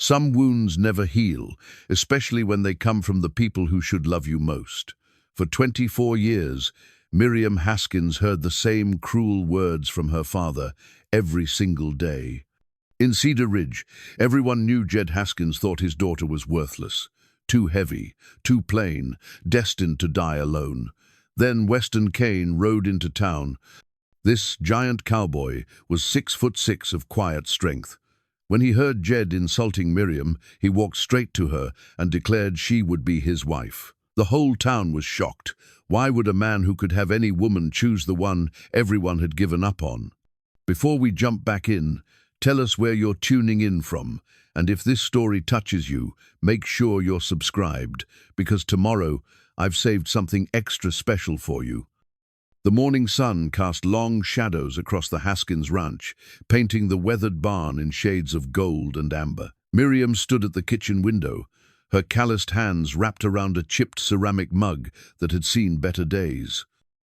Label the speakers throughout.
Speaker 1: Some wounds never heal, especially when they come from the people who should love you most. For 24 years, Miriam Haskins heard the same cruel words from her father every single day. In Cedar Ridge, everyone knew Jed Haskins thought his daughter was worthless, too heavy, too plain, destined to die alone. Then Weston Kane rode into town. This giant cowboy was 6'6" of quiet strength. When he heard Jed insulting Miriam, he walked straight to her and declared she would be his wife. The whole town was shocked. Why would a man who could have any woman choose the one everyone had given up on? Before we jump back in, tell us where you're tuning in from, and if this story touches you, make sure you're subscribed, because tomorrow I've saved something extra special for you. The morning sun cast long shadows across the Haskins ranch, painting the weathered barn in shades of gold and amber. Miriam stood at the kitchen window, her calloused hands wrapped around a chipped ceramic mug that had seen better days.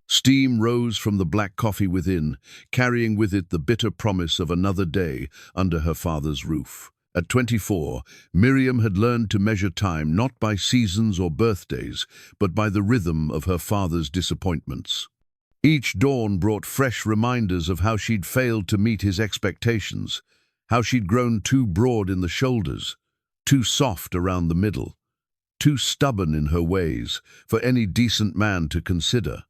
Speaker 1: Steam rose from the black coffee within, carrying with it the bitter promise of another day under her father's roof. At 24, Miriam had learned to measure time not by seasons or birthdays, but by the rhythm of her father's disappointments. Each dawn brought fresh reminders of how she'd failed to meet his expectations, how she'd grown too broad in the shoulders, too soft around the middle, too stubborn in her ways for any decent man to consider.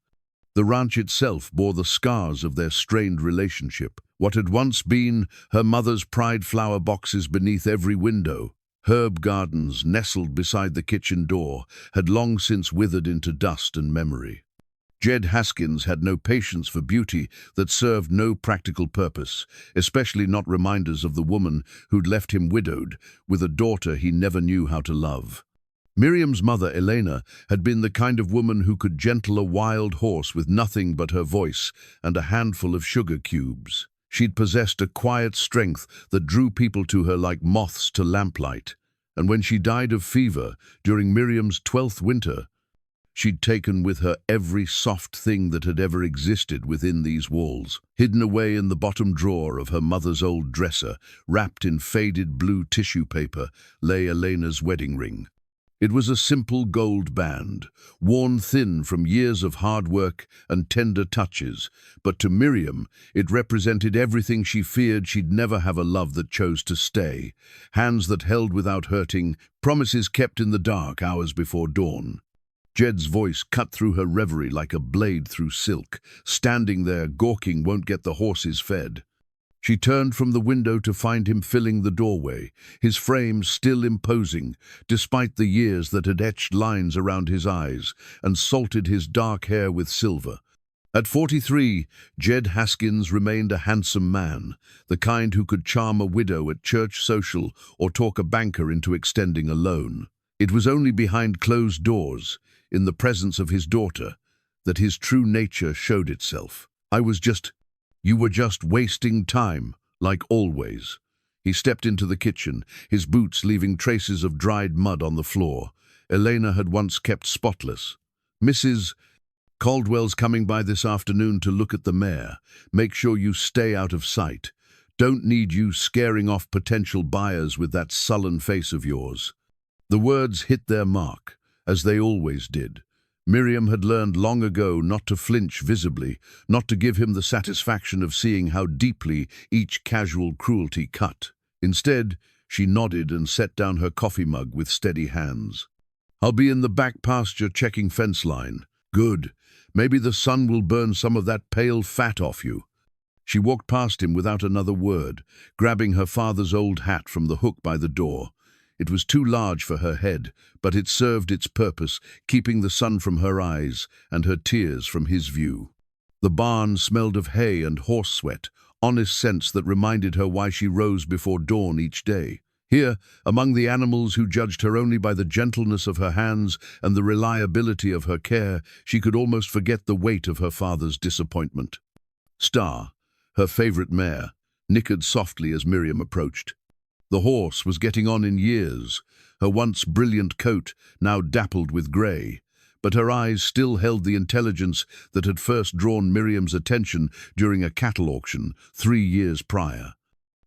Speaker 1: The ranch itself bore the scars of their strained relationship. What had once been her mother's pride flower boxes beneath every window, herb gardens nestled beside the kitchen door, had long since withered into dust and memory. Jed Haskins had no patience for beauty that served no practical purpose, especially not reminders of the woman who'd left him widowed, with a daughter he never knew how to love. Miriam's mother, Elena, had been the kind of woman who could gentle a wild horse with nothing but her voice and a handful of sugar cubes. She'd possessed a quiet strength that drew people to her like moths to lamplight, and when she died of fever during Miriam's 12th winter, she'd taken with her every soft thing that had ever existed within these walls. Hidden away in the bottom drawer of her mother's old dresser, wrapped in faded blue tissue paper, lay Elena's wedding ring. It was a simple gold band, worn thin from years of hard work and tender touches, but to Miriam it represented everything she feared she'd never have: a love that chose to stay, hands that held without hurting, promises kept in the dark hours before dawn. Jed's voice cut through her reverie like a blade through silk. Standing there, gawking won't get the horses fed. She turned from the window to find him filling the doorway, his frame still imposing, despite the years that had etched lines around his eyes and salted his dark hair with silver. At 43, Jed Haskins remained a handsome man, the kind who could charm a widow at church social or talk a banker into extending a loan. It was only behind closed doors, in the presence of his daughter, that his true nature showed itself. You were just wasting time, like always." He stepped into the kitchen, his boots leaving traces of dried mud on the floor. Elena had once kept spotless. "Mrs. Caldwell's coming by this afternoon to look at the mare. Make sure you stay out of sight. Don't need you scaring off potential buyers with that sullen face of yours." The words hit their mark, as they always did. Miriam had learned long ago not to flinch visibly, not to give him the satisfaction of seeing how deeply each casual cruelty cut. Instead, she nodded and set down her coffee mug with steady hands. "I'll be in the back pasture checking fence line." "Good. Maybe the sun will burn some of that pale fat off you." She walked past him without another word, grabbing her father's old hat from the hook by the door. It was too large for her head, but it served its purpose, keeping the sun from her eyes and her tears from his view. The barn smelled of hay and horse sweat, honest scents that reminded her why she rose before dawn each day. Here, among the animals who judged her only by the gentleness of her hands and the reliability of her care, she could almost forget the weight of her father's disappointment. Star, her favorite mare, nickered softly as Miriam approached. The horse was getting on in years, her once brilliant coat now dappled with grey, but her eyes still held the intelligence that had first drawn Miriam's attention during a cattle auction 3 years prior.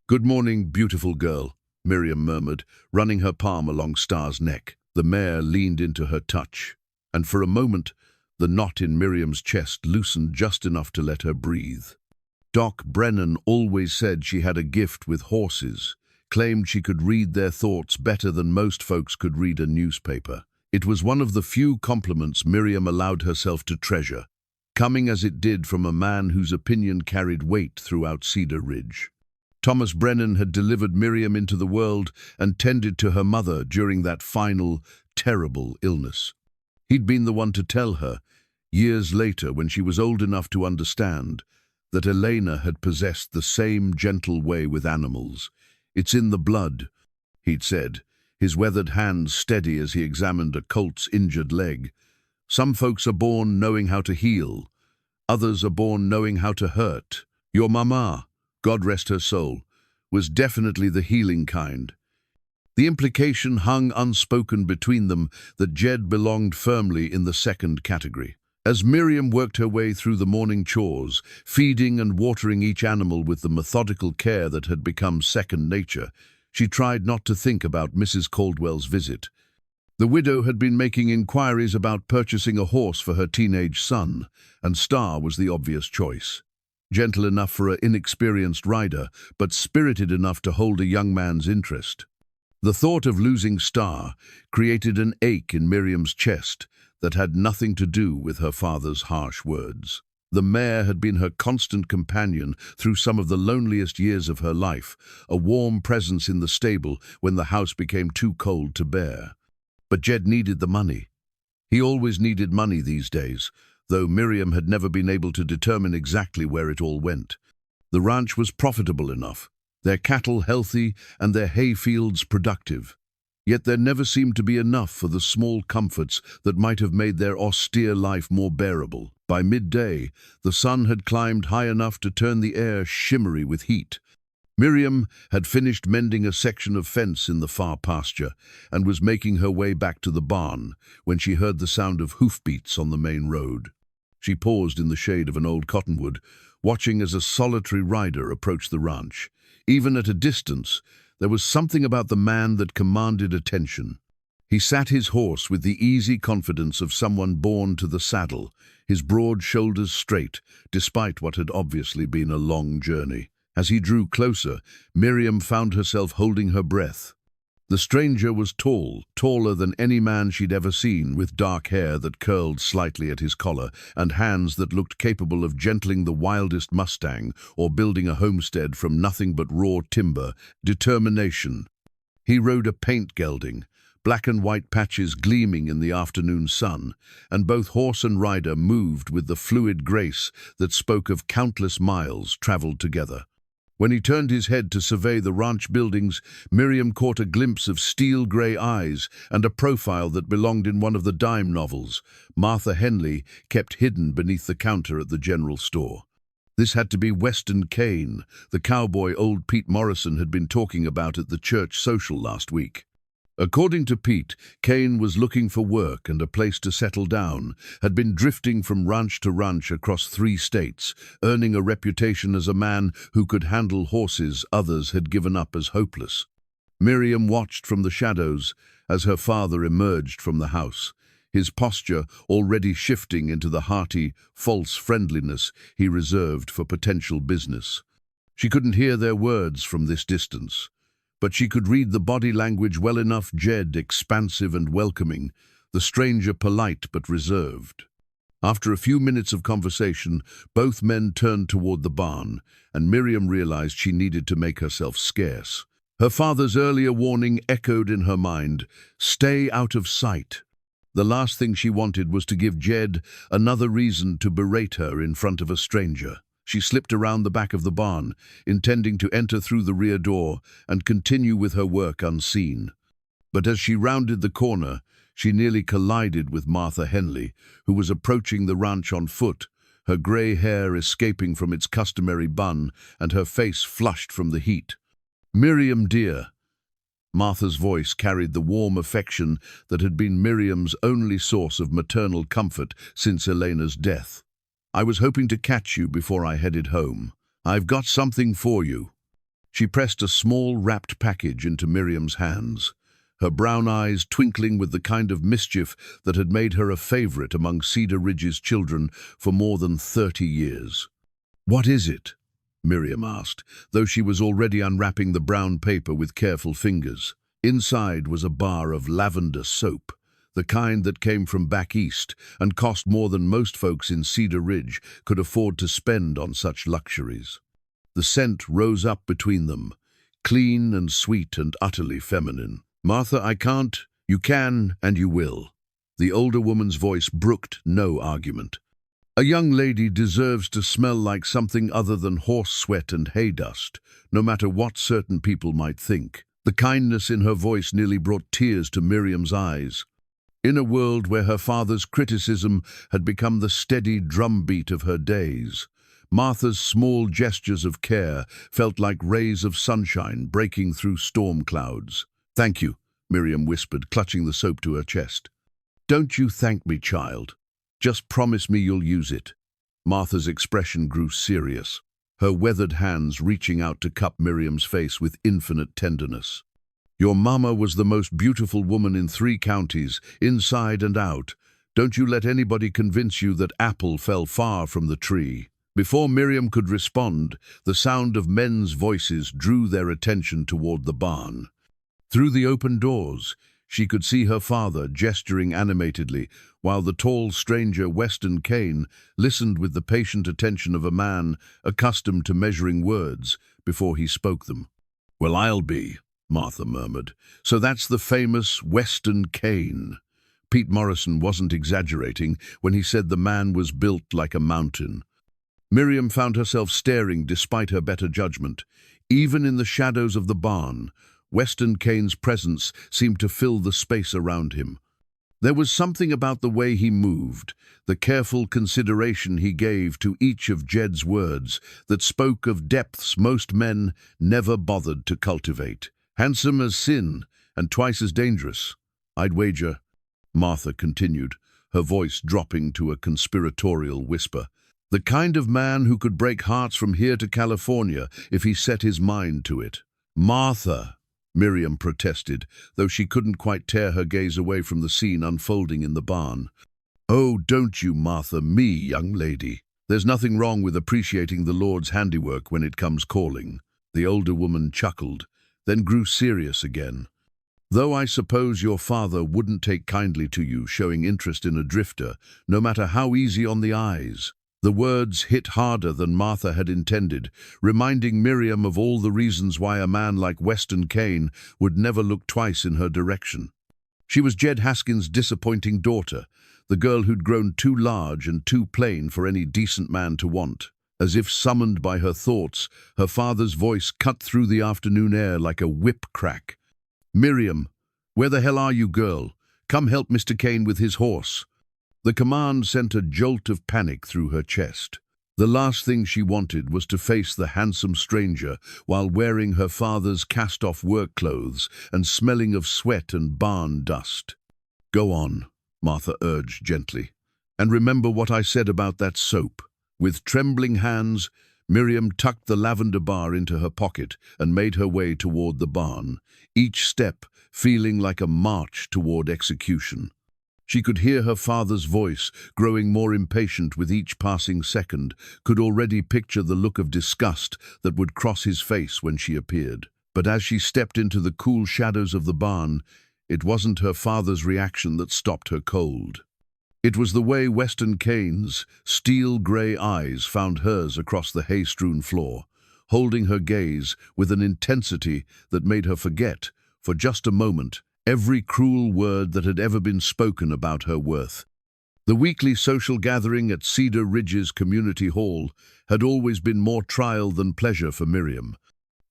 Speaker 1: "Good morning, beautiful girl." Miriam murmured, running her palm along Star's neck. The mare leaned into her touch, and for a moment, the knot in Miriam's chest loosened just enough to let her breathe. Doc Brennan always said she had a gift with horses, claimed she could read their thoughts better than most folks could read a newspaper. It was one of the few compliments Miriam allowed herself to treasure, coming as it did from a man whose opinion carried weight throughout Cedar Ridge. Thomas Brennan had delivered Miriam into the world and tended to her mother during that final, terrible illness. He'd been the one to tell her, years later when she was old enough to understand, that Elena had possessed the same gentle way with animals. "It's in the blood," he'd said, his weathered hands steady as he examined a colt's injured leg. "Some folks are born knowing how to heal. Others are born knowing how to hurt. Your mama, God rest her soul, was definitely the healing kind." The implication hung unspoken between them that Jed belonged firmly in the second category. As Miriam worked her way through the morning chores, feeding and watering each animal with the methodical care that had become second nature, she tried not to think about Mrs. Caldwell's visit. The widow had been making inquiries about purchasing a horse for her teenage son, and Star was the obvious choice. Gentle enough for an inexperienced rider, but spirited enough to hold a young man's interest. The thought of losing Star created an ache in Miriam's chest that had nothing to do with her father's harsh words. The mare had been her constant companion through some of the loneliest years of her life, a warm presence in the stable when the house became too cold to bear. But Jed needed the money. He always needed money these days, though Miriam had never been able to determine exactly where it all went. The ranch was profitable enough, their cattle healthy and their hay fields productive. Yet there never seemed to be enough for the small comforts that might have made their austere life more bearable. By midday, the sun had climbed high enough to turn the air shimmery with heat. Miriam had finished mending a section of fence in the far pasture and was making her way back to the barn when she heard the sound of hoofbeats on the main road. She paused in the shade of an old cottonwood, watching as a solitary rider approached the ranch. Even at a distance, there was something about the man that commanded attention. He sat his horse with the easy confidence of someone born to the saddle, his broad shoulders straight, despite what had obviously been a long journey. As he drew closer, Miriam found herself holding her breath. The stranger was tall, taller than any man she'd ever seen, with dark hair that curled slightly at his collar and hands that looked capable of gentling the wildest mustang or building a homestead from nothing but raw timber. Determination. He rode a paint gelding, black and white patches gleaming in the afternoon sun, and both horse and rider moved with the fluid grace that spoke of countless miles traveled together. When he turned his head to survey the ranch buildings, Miriam caught a glimpse of steel-gray eyes and a profile that belonged in one of the dime novels Martha Henley kept hidden beneath the counter at the general store. This had to be Weston Kane, the cowboy old Pete Morrison had been talking about at the church social last week. According to Pete, Kane was looking for work and a place to settle down, had been drifting from ranch to ranch across 3 states, earning a reputation as a man who could handle horses others had given up as hopeless. Miriam watched from the shadows as her father emerged from the house, his posture already shifting into the hearty, false friendliness he reserved for potential business. She couldn't hear their words from this distance, but she could read the body language well enough. Jed expansive and welcoming, the stranger polite but reserved. After a few minutes of conversation, both men turned toward the barn, and Miriam realized she needed to make herself scarce. Her father's earlier warning echoed in her mind, "Stay out of sight." The last thing she wanted was to give Jed another reason to berate her in front of a stranger. She slipped around the back of the barn, intending to enter through the rear door and continue with her work unseen. But as she rounded the corner, she nearly collided with Martha Henley, who was approaching the ranch on foot, her gray hair escaping from its customary bun and her face flushed from the heat. "Miriam, dear." Martha's voice carried the warm affection that had been Miriam's only source of maternal comfort since Elena's death. "I was hoping to catch you before I headed home. I've got something for you." She pressed a small wrapped package into Miriam's hands, her brown eyes twinkling with the kind of mischief that had made her a favorite among Cedar Ridge's children for more than 30 years. "What is it?" Miriam asked, though she was already unwrapping the brown paper with careful fingers. Inside was a bar of lavender soap, the kind that came from back east and cost more than most folks in Cedar Ridge could afford to spend on such luxuries. The scent rose up between them, clean and sweet and utterly feminine. "Martha, I can't. You can and you will." The older woman's voice brooked no argument. "A young lady deserves to smell like something other than horse sweat and hay dust, no matter what certain people might think." The kindness in her voice nearly brought tears to Miriam's eyes. In a world where her father's criticism had become the steady drumbeat of her days, Martha's small gestures of care felt like rays of sunshine breaking through storm clouds. "Thank you," Miriam whispered, clutching the soap to her chest. "Don't you thank me, child. Just promise me you'll use it." Martha's expression grew serious, her weathered hands reaching out to cup Miriam's face with infinite tenderness. "Your mama was the most beautiful woman in 3 counties, inside and out. Don't you let anybody convince you that apple fell far from the tree." Before Miriam could respond, the sound of men's voices drew their attention toward the barn. Through the open doors, she could see her father gesturing animatedly, while the tall stranger, Weston Kane, listened with the patient attention of a man accustomed to measuring words before he spoke them. "Well, I'll be," Martha murmured. "So that's the famous Weston Kane." Pete Morrison wasn't exaggerating when he said the man was built like a mountain. Miriam found herself staring despite her better judgment. Even in the shadows of the barn, Weston Kane's presence seemed to fill the space around him. There was something about the way he moved, the careful consideration he gave to each of Jed's words, that spoke of depths most men never bothered to cultivate. "Handsome as sin, and twice as dangerous, I'd wager," Martha continued, her voice dropping to a conspiratorial whisper. "The kind of man who could break hearts from here to California if he set his mind to it." "Martha," Miriam protested, though she couldn't quite tear her gaze away from the scene unfolding in the barn. "Oh, don't you Martha me, young lady. There's nothing wrong with appreciating the Lord's handiwork when it comes calling." The older woman chuckled, then grew serious again. "Though I suppose your father wouldn't take kindly to you showing interest in a drifter, no matter how easy on the eyes." The words hit harder than Martha had intended, reminding Miriam of all the reasons why a man like Weston Kane would never look twice in her direction. She was Jed Haskins' disappointing daughter, the girl who'd grown too large and too plain for any decent man to want. As if summoned by her thoughts, her father's voice cut through the afternoon air like a whip crack. "Miriam, where the hell are you, girl? Come help Mr. Kane with his horse." The command sent a jolt of panic through her chest. The last thing she wanted was to face the handsome stranger while wearing her father's cast-off work clothes and smelling of sweat and barn dust. "Go on," Martha urged gently, "and remember what I said about that soap." With trembling hands, Miriam tucked the lavender bar into her pocket and made her way toward the barn, each step feeling like a march toward execution. She could hear her father's voice, growing more impatient with each passing second, could already picture the look of disgust that would cross his face when she appeared. But as she stepped into the cool shadows of the barn, it wasn't her father's reaction that stopped her cold. It was the way Weston Kane's steel-grey eyes found hers across the hay-strewn floor, holding her gaze with an intensity that made her forget, for just a moment, every cruel word that had ever been spoken about her worth. The weekly social gathering at Cedar Ridge's community hall had always been more trial than pleasure for Miriam.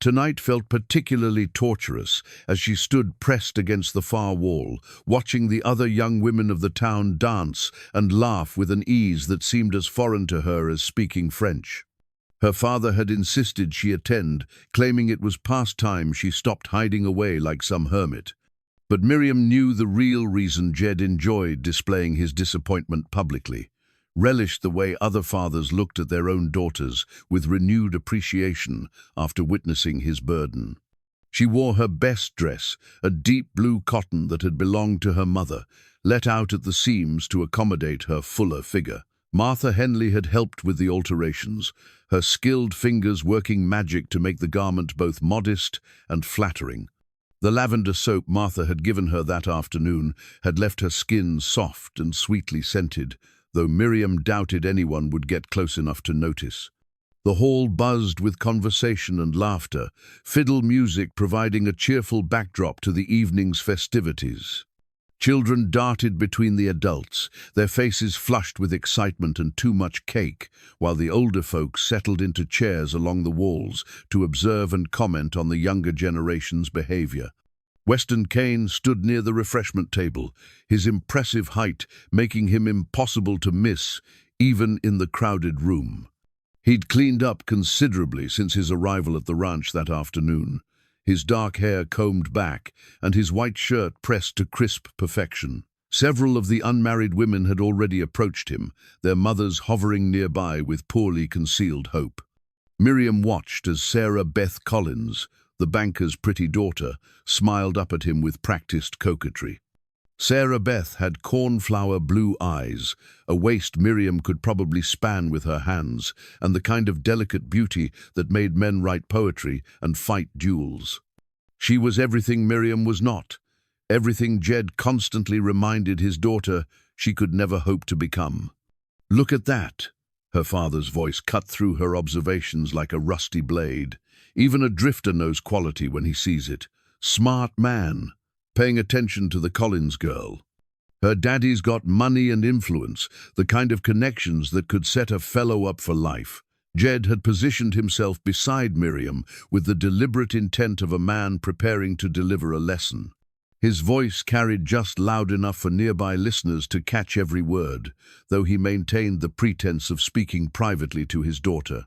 Speaker 1: Tonight felt particularly torturous as she stood pressed against the far wall, watching the other young women of the town dance and laugh with an ease that seemed as foreign to her as speaking French. Her father had insisted she attend, claiming it was past time she stopped hiding away like some hermit. But Miriam knew the real reason Jed enjoyed displaying his disappointment publicly. relished the way other fathers looked at their own daughters with renewed appreciation after witnessing his burden. She wore her best dress, a deep blue cotton that had belonged to her mother, let out at the seams to accommodate her fuller figure. Martha Henley had helped with the alterations, her skilled fingers working magic to make the garment both modest and flattering. The lavender soap Martha had given her that afternoon had left her skin soft and sweetly scented, though Miriam doubted anyone would get close enough to notice. The hall buzzed with conversation and laughter, fiddle music providing a cheerful backdrop to the evening's festivities. Children darted between the adults, their faces flushed with excitement and too much cake, while the older folks settled into chairs along the walls to observe and comment on the younger generation's behavior. Weston Kane stood near the refreshment table, his impressive height making him impossible to miss, even in the crowded room. He'd cleaned up considerably since his arrival at the ranch that afternoon, his dark hair combed back and his white shirt pressed to crisp perfection. Several of the unmarried women had already approached him, their mothers hovering nearby with poorly concealed hope. Miriam watched as Sarah Beth Collins, the banker's pretty daughter, smiled up at him with practiced coquetry. Sarah Beth had cornflower blue eyes, a waist Miriam could probably span with her hands, and the kind of delicate beauty that made men write poetry and fight duels. She was everything Miriam was not, everything Jed constantly reminded his daughter she could never hope to become. "Look at that!" Her father's voice cut through her observations like a rusty blade. "Even a drifter knows quality when he sees it. Smart man. Paying attention to the Collins girl. Her daddy's got money and influence, the kind of connections that could set a fellow up for life." Jed had positioned himself beside Miriam with the deliberate intent of a man preparing to deliver a lesson. His voice carried just loud enough for nearby listeners to catch every word, though he maintained the pretense of speaking privately to his daughter.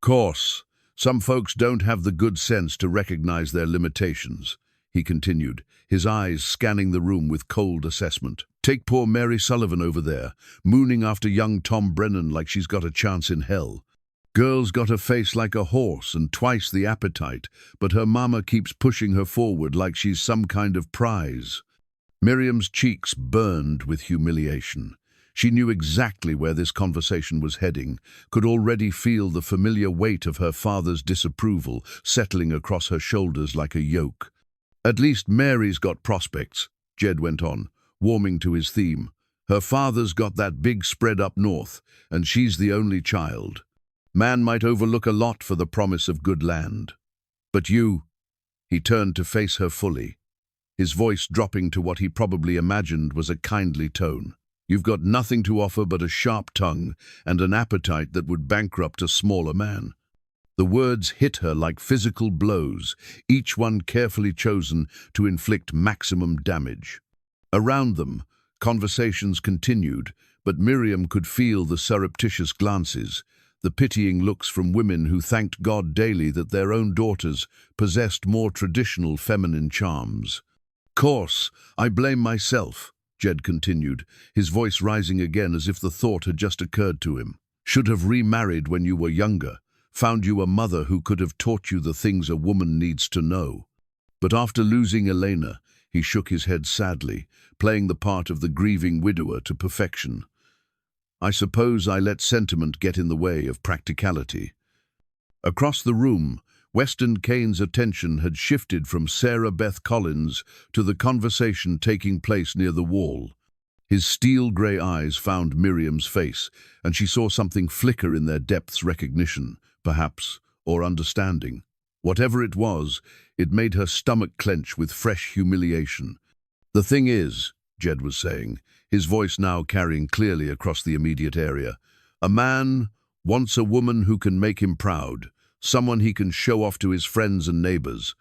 Speaker 1: "Course, some folks don't have the good sense to recognize their limitations," he continued, his eyes scanning the room with cold assessment. "Take poor Mary Sullivan over there, mooning after young Tom Brennan like she's got a chance in hell. Girl's got a face like a horse and twice the appetite, but her mama keeps pushing her forward like she's some kind of prize." Miriam's cheeks burned with humiliation. She knew exactly where this conversation was heading, could already feel the familiar weight of her father's disapproval settling across her shoulders like a yoke. "At least Mary's got prospects," Jed went on, warming to his theme. "Her father's got that big spread up north, and she's the only child. Man might overlook a lot for the promise of good land. But you—" He turned to face her fully, his voice dropping to what he probably imagined was a kindly tone. "You've got nothing to offer but a sharp tongue and an appetite that would bankrupt a smaller man." The words hit her like physical blows, each one carefully chosen to inflict maximum damage. Around them, conversations continued, but Miriam could feel the surreptitious glances, the pitying looks from women who thanked God daily that their own daughters possessed more traditional feminine charms. "Course, I blame myself," Jed continued, his voice rising again as if the thought had just occurred to him. "Should have remarried when you were younger. Found you a mother who could have taught you the things a woman needs to know." But after losing Elena, he shook his head sadly, playing the part of the grieving widower to perfection. "I suppose I let sentiment get in the way of practicality." Across the room, Weston Kane's attention had shifted from Sarah Beth Collins to the conversation taking place near the wall. His steel-grey eyes found Miriam's face, and she saw something flicker in their depths: recognition, perhaps, or understanding. Whatever it was, it made her stomach clench with fresh humiliation. "The thing is," Jed was saying, his voice now carrying clearly across the immediate area, "a man wants a woman who can make him proud, someone he can show off to his friends and neighbors,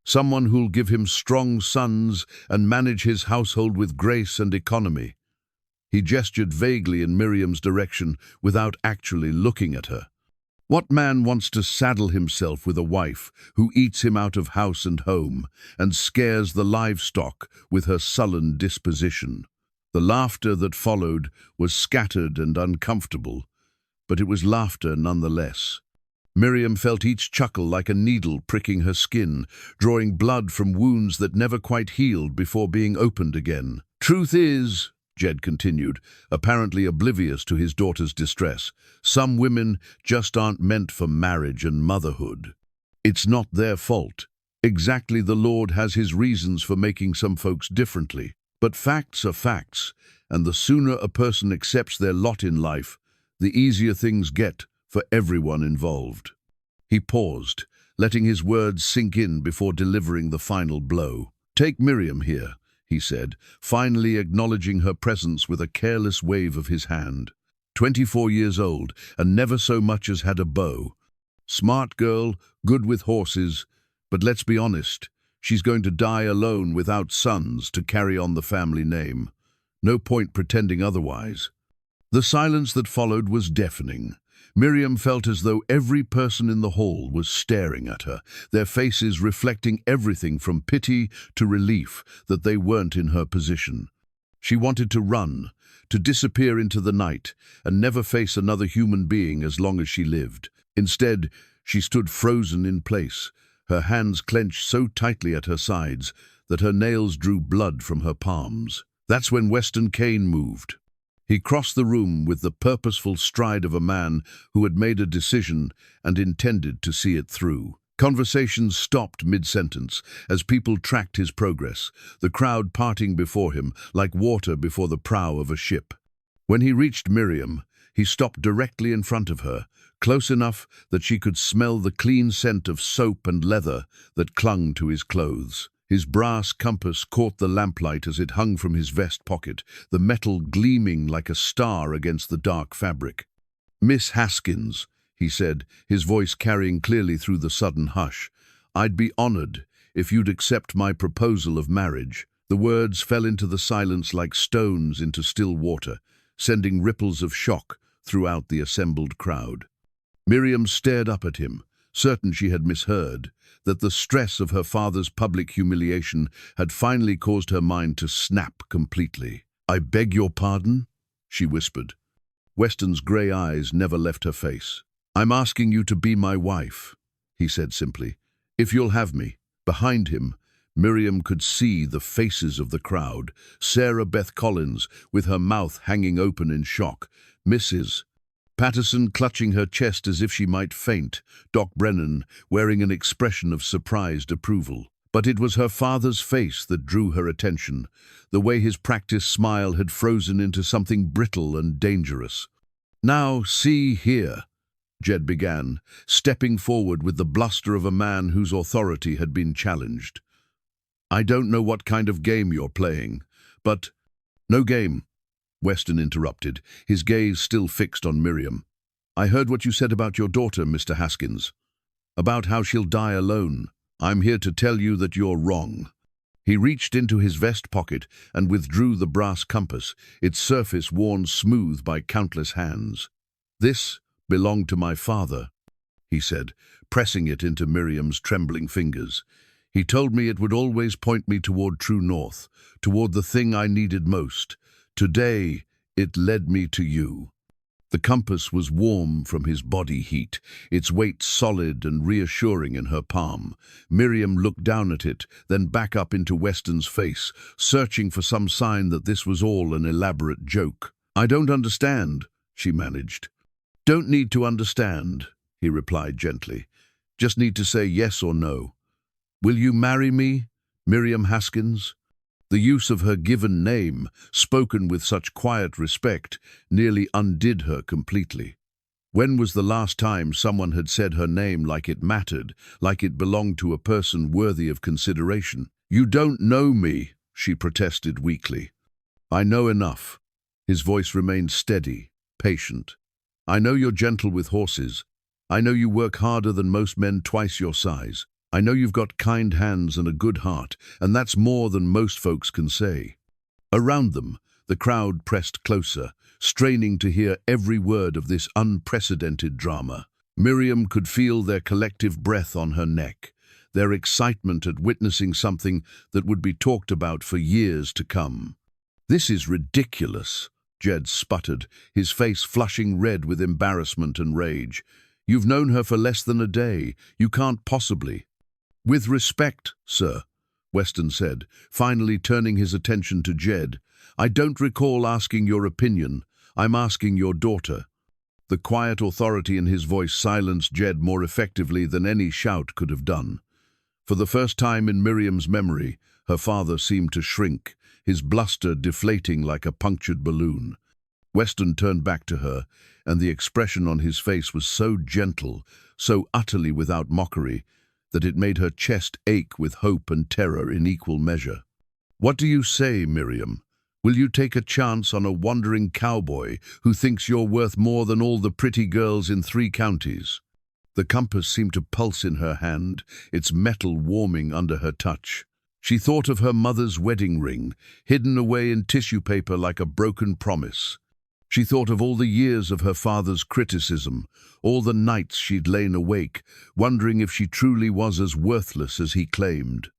Speaker 1: someone who'll give him strong sons and manage his household with grace and economy." He gestured vaguely in Miriam's direction without actually looking at her. "What man wants to saddle himself with a wife who eats him out of house and home and scares the livestock with her sullen disposition?" The laughter that followed was scattered and uncomfortable, but it was laughter nonetheless. Miriam felt each chuckle like a needle pricking her skin, drawing blood from wounds that never quite healed before being opened again. "Truth is," Jed continued, apparently oblivious to his daughter's distress, "some women just aren't meant for marriage and motherhood. It's not their fault. Exactly, the Lord has his reasons for making some folks differently. But facts are facts, and the sooner a person accepts their lot in life, the easier things get for everyone involved." He paused, letting his words sink in before delivering the final blow. "Take Miriam here," he said, finally acknowledging her presence with a careless wave of his hand. 24 years old, and never so much as had a beau. Smart girl, good with horses, but let's be honest, she's going to die alone without sons to carry on the family name. No point pretending otherwise. The silence that followed was deafening. Miriam felt as though every person in the hall was staring at her, their faces reflecting everything from pity to relief that they weren't in her position. She wanted to run, to disappear into the night, and never face another human being as long as she lived. Instead, she stood frozen in place, her hands clenched so tightly at her sides that her nails drew blood from her palms. That's when Weston Kane moved. He crossed the room with the purposeful stride of a man who had made a decision and intended to see it through. Conversations stopped mid-sentence as people tracked his progress, the crowd parting before him like water before the prow of a ship. When he reached Miriam, he stopped directly in front of her, close enough that she could smell the clean scent of soap and leather that clung to his clothes. His brass compass caught the lamplight as it hung from his vest pocket, the metal gleaming like a star against the dark fabric. "Miss Haskins," he said, his voice carrying clearly through the sudden hush, "I'd be honored if you'd accept my proposal of marriage." The words fell into the silence like stones into still water, sending ripples of shock throughout the assembled crowd. Miriam stared up at him, certain she had misheard, that the stress of her father's public humiliation had finally caused her mind to snap completely. "I beg your pardon?" she whispered. Weston's grey eyes never left her face. "I'm asking you to be my wife," he said simply, "if you'll have me." Behind him, Miriam could see the faces of the crowd. Sarah Beth Collins, with her mouth hanging open in shock. Mrs. Patterson clutching her chest as if she might faint. Doc Brennan wearing an expression of surprised approval. But it was her father's face that drew her attention, the way his practiced smile had frozen into something brittle and dangerous. "Now, see here," Jed began, stepping forward with the bluster of a man whose authority had been challenged. "I don't know what kind of game you're playing, but—" "No game," Weston interrupted, his gaze still fixed on Miriam. "I heard what you said about your daughter, Mr. Haskins, about how she'll die alone. I'm here to tell you that you're wrong." He reached into his vest pocket and withdrew the brass compass, its surface worn smooth by countless hands. "This belonged to my father," he said, pressing it into Miriam's trembling fingers. "He told me it would always point me toward true north, toward the thing I needed most. Today, it led me to you." The compass was warm from his body heat, its weight solid and reassuring in her palm. Miriam looked down at it, then back up into Weston's face, searching for some sign that this was all an elaborate joke. "I don't understand," she managed. "Don't need to understand," he replied gently. "Just need to say yes or no. Will you marry me, Miriam Haskins?" The use of her given name, spoken with such quiet respect, nearly undid her completely. When was the last time someone had said her name like it mattered, like it belonged to a person worthy of consideration? "You don't know me," she protested weakly. "I know enough." His voice remained steady, patient. "I know you're gentle with horses. I know you work harder than most men twice your size. I know you've got kind hands and a good heart, and that's more than most folks can say." Around them, the crowd pressed closer, straining to hear every word of this unprecedented drama. Miriam could feel their collective breath on her neck, their excitement at witnessing something that would be talked about for years to come. "This is ridiculous," Jed sputtered, his face flushing red with embarrassment and rage. "You've known her for less than a day. You can't possibly—" "With respect, sir," Weston said, finally turning his attention to Jed, "I don't recall asking your opinion. I'm asking your daughter." The quiet authority in his voice silenced Jed more effectively than any shout could have done. For the first time in Miriam's memory, her father seemed to shrink, his bluster deflating like a punctured balloon. Weston turned back to her, and the expression on his face was so gentle, so utterly without mockery, that it made her chest ache with hope and terror in equal measure. "What do you say, Miriam? Will you take a chance on a wandering cowboy who thinks you're worth more than all the pretty girls in 3 counties? The compass seemed to pulse in her hand, its metal warming under her touch. She thought of her mother's wedding ring, hidden away in tissue paper like a broken promise. She thought of all the years of her father's criticism, all the nights she'd lain awake, wondering if she truly was as worthless as he claimed.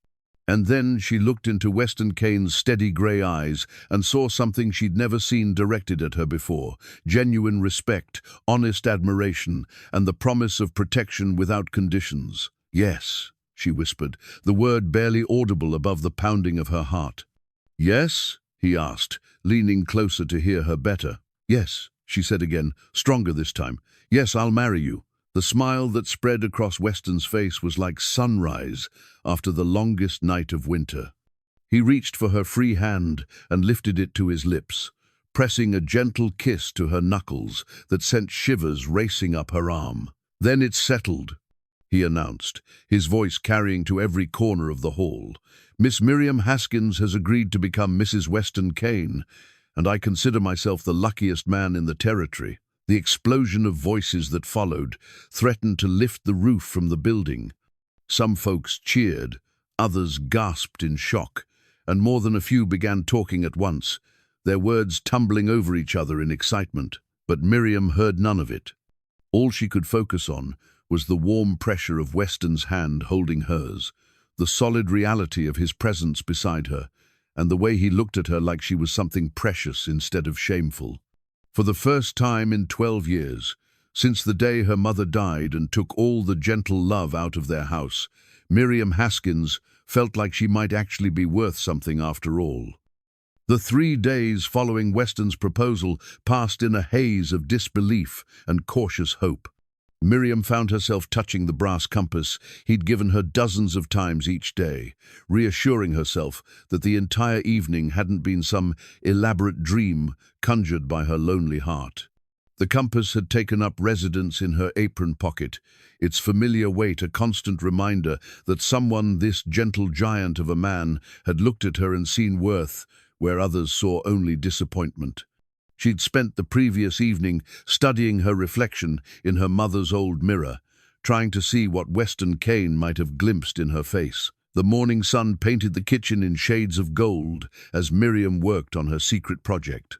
Speaker 1: And then she looked into Weston Kane's steady grey eyes and saw something she'd never seen directed at her before: genuine respect, honest admiration, and the promise of protection without conditions. "Yes," she whispered, the word barely audible above the pounding of her heart. "Yes?" he asked, leaning closer to hear her better. "Yes," she said again, stronger this time. "Yes, I'll marry you." The smile that spread across Weston's face was like sunrise after the longest night of winter. He reached for her free hand and lifted it to his lips, pressing a gentle kiss to her knuckles that sent shivers racing up her arm. "Then it's settled," he announced, his voice carrying to every corner of the hall. "Miss Miriam Haskins has agreed to become Mrs. Weston Kane, and I consider myself the luckiest man in the territory." The explosion of voices that followed threatened to lift the roof from the building. Some folks cheered, others gasped in shock, and more than a few began talking at once, their words tumbling over each other in excitement. But Miriam heard none of it. All she could focus on was the warm pressure of Weston's hand holding hers, the solid reality of his presence beside her, and the way he looked at her like she was something precious instead of shameful. For the first time in 12 years, since the day her mother died and took all the gentle love out of their house, Miriam Haskins felt like she might actually be worth something after all. The 3 days following Weston's proposal passed in a haze of disbelief and cautious hope. Miriam found herself touching the brass compass he'd given her dozens of times each day, reassuring herself that the entire evening hadn't been some elaborate dream conjured by her lonely heart. The compass had taken up residence in her apron pocket, its familiar weight a constant reminder that someone, this gentle giant of a man, had looked at her and seen worth where others saw only disappointment. She'd spent the previous evening studying her reflection in her mother's old mirror, trying to see what Weston Kane might have glimpsed in her face. The morning sun painted the kitchen in shades of gold as Miriam worked on her secret project.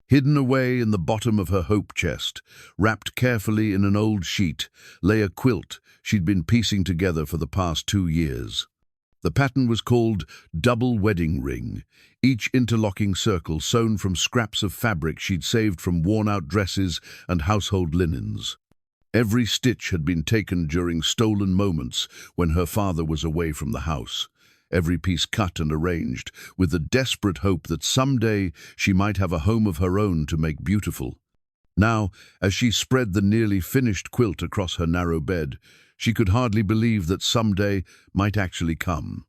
Speaker 1: Hidden away in the bottom of her hope chest, wrapped carefully in an old sheet, lay a quilt she'd been piecing together for the past 2 years. The pattern was called Double Wedding Ring, each interlocking circle sewn from scraps of fabric she'd saved from worn-out dresses and household linens. Every stitch had been taken during stolen moments when her father was away from the house, every piece cut and arranged, with the desperate hope that someday she might have a home of her own to make beautiful. Now, as she spread the nearly finished quilt across her narrow bed, she could hardly believe that someday might actually come.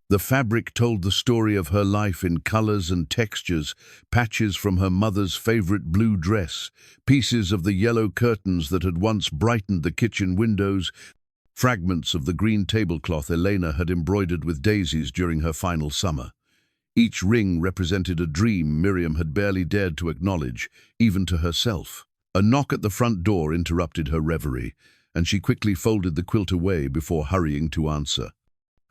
Speaker 1: The fabric told the story of her life in colors and textures, patches from her mother's favorite blue dress, pieces of the yellow curtains that had once brightened the kitchen windows, fragments of the green tablecloth Elena had embroidered with daisies during her final summer. Each ring represented a dream Miriam had barely dared to acknowledge, even to herself. A knock at the front door interrupted her reverie, and she quickly folded the quilt away before hurrying to answer.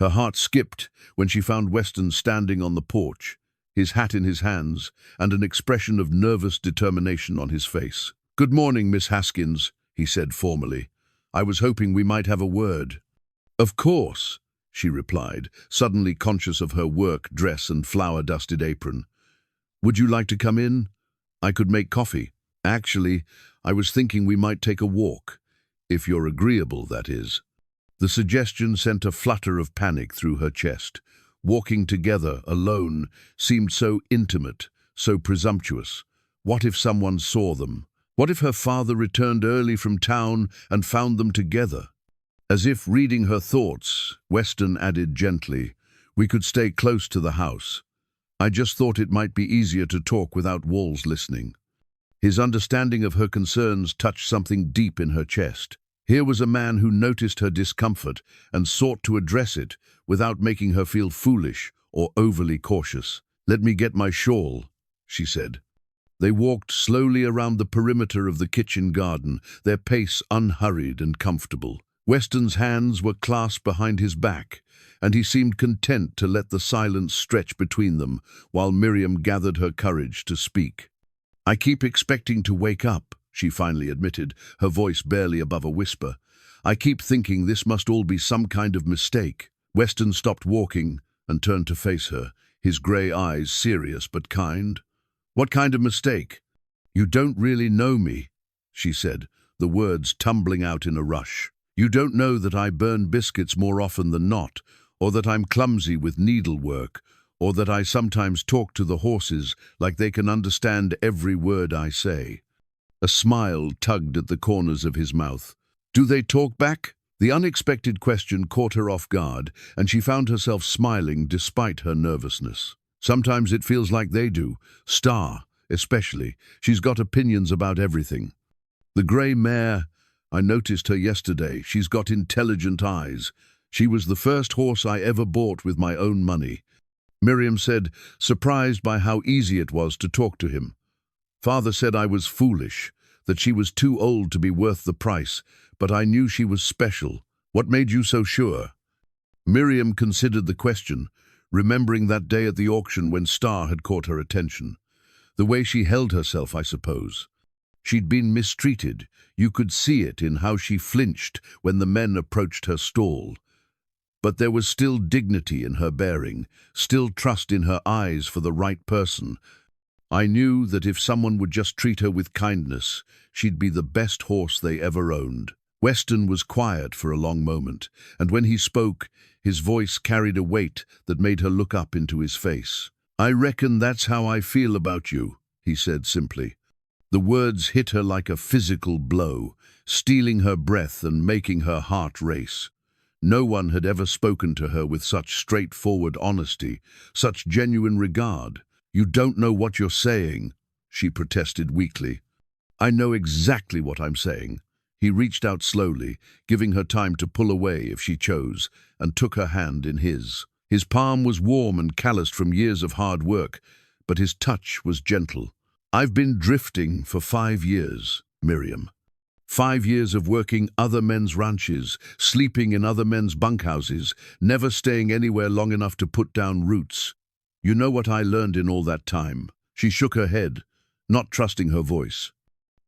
Speaker 1: Her heart skipped when she found Weston standing on the porch, his hat in his hands, and an expression of nervous determination on his face. "Good morning, Miss Haskins," he said formally. "I was hoping we might have a word." "Of course," she replied, suddenly conscious of her work dress and flour-dusted apron. Would you like to come in? I could make coffee. Actually, I was thinking we might take a walk. If you're agreeable, that is. The suggestion sent a flutter of panic through her chest. Walking together, alone, seemed so intimate, so presumptuous. What if someone saw them? What if her father returned early from town and found them together? As if reading her thoughts, Weston added gently, "We could stay close to the house. I just thought it might be easier to talk without walls listening." His understanding of her concerns touched something deep in her chest. Here was a man who noticed her discomfort and sought to address it without making her feel foolish or overly cautious. "Let me get my shawl," she said. They walked slowly around the perimeter of the kitchen garden, their pace unhurried and comfortable. Weston's hands were clasped behind his back, and he seemed content to let the silence stretch between them while Miriam gathered her courage to speak. "I keep expecting to wake up," she finally admitted, her voice barely above a whisper. "I keep thinking this must all be some kind of mistake." Weston stopped walking and turned to face her, his grey eyes serious but kind. "What kind of mistake?" "You don't really know me," she said, the words tumbling out in a rush. "You don't know that I burn biscuits more often than not, or that I'm clumsy with needlework, or that I sometimes talk to the horses like they can understand every word I say." A smile tugged at the corners of his mouth. "Do they talk back?" The unexpected question caught her off guard, and she found herself smiling despite her nervousness. "Sometimes it feels like they do. Star, especially. She's got opinions about everything. The grey mare, I noticed her yesterday. She's got intelligent eyes. She was the first horse I ever bought with my own money." Miriam said, surprised by how easy it was to talk to him. "Father said I was foolish, that she was too old to be worth the price, but I knew she was special. What made you so sure?" Miriam considered the question, remembering that day at the auction when Star had caught her attention. The way she held herself, I suppose. She'd been mistreated. You could see it in how she flinched when the men approached her stall. But there was still dignity in her bearing, still trust in her eyes for the right person. I knew that if someone would just treat her with kindness, she'd be the best horse they ever owned. Weston was quiet for a long moment, and when he spoke, his voice carried a weight that made her look up into his face. "I reckon that's how I feel about you," he said simply. The words hit her like a physical blow, stealing her breath and making her heart race. No one had ever spoken to her with such straightforward honesty, such genuine regard. "You don't know what you're saying," she protested weakly. "I know exactly what I'm saying." He reached out slowly, giving her time to pull away if she chose, and took her hand in his. His palm was warm and calloused from years of hard work, but his touch was gentle. "I've been drifting for 5 years, Miriam. 5 years of working other men's ranches, sleeping in other men's bunkhouses, never staying anywhere long enough to put down roots. You know what I learned in all that time?" She shook her head, not trusting her voice.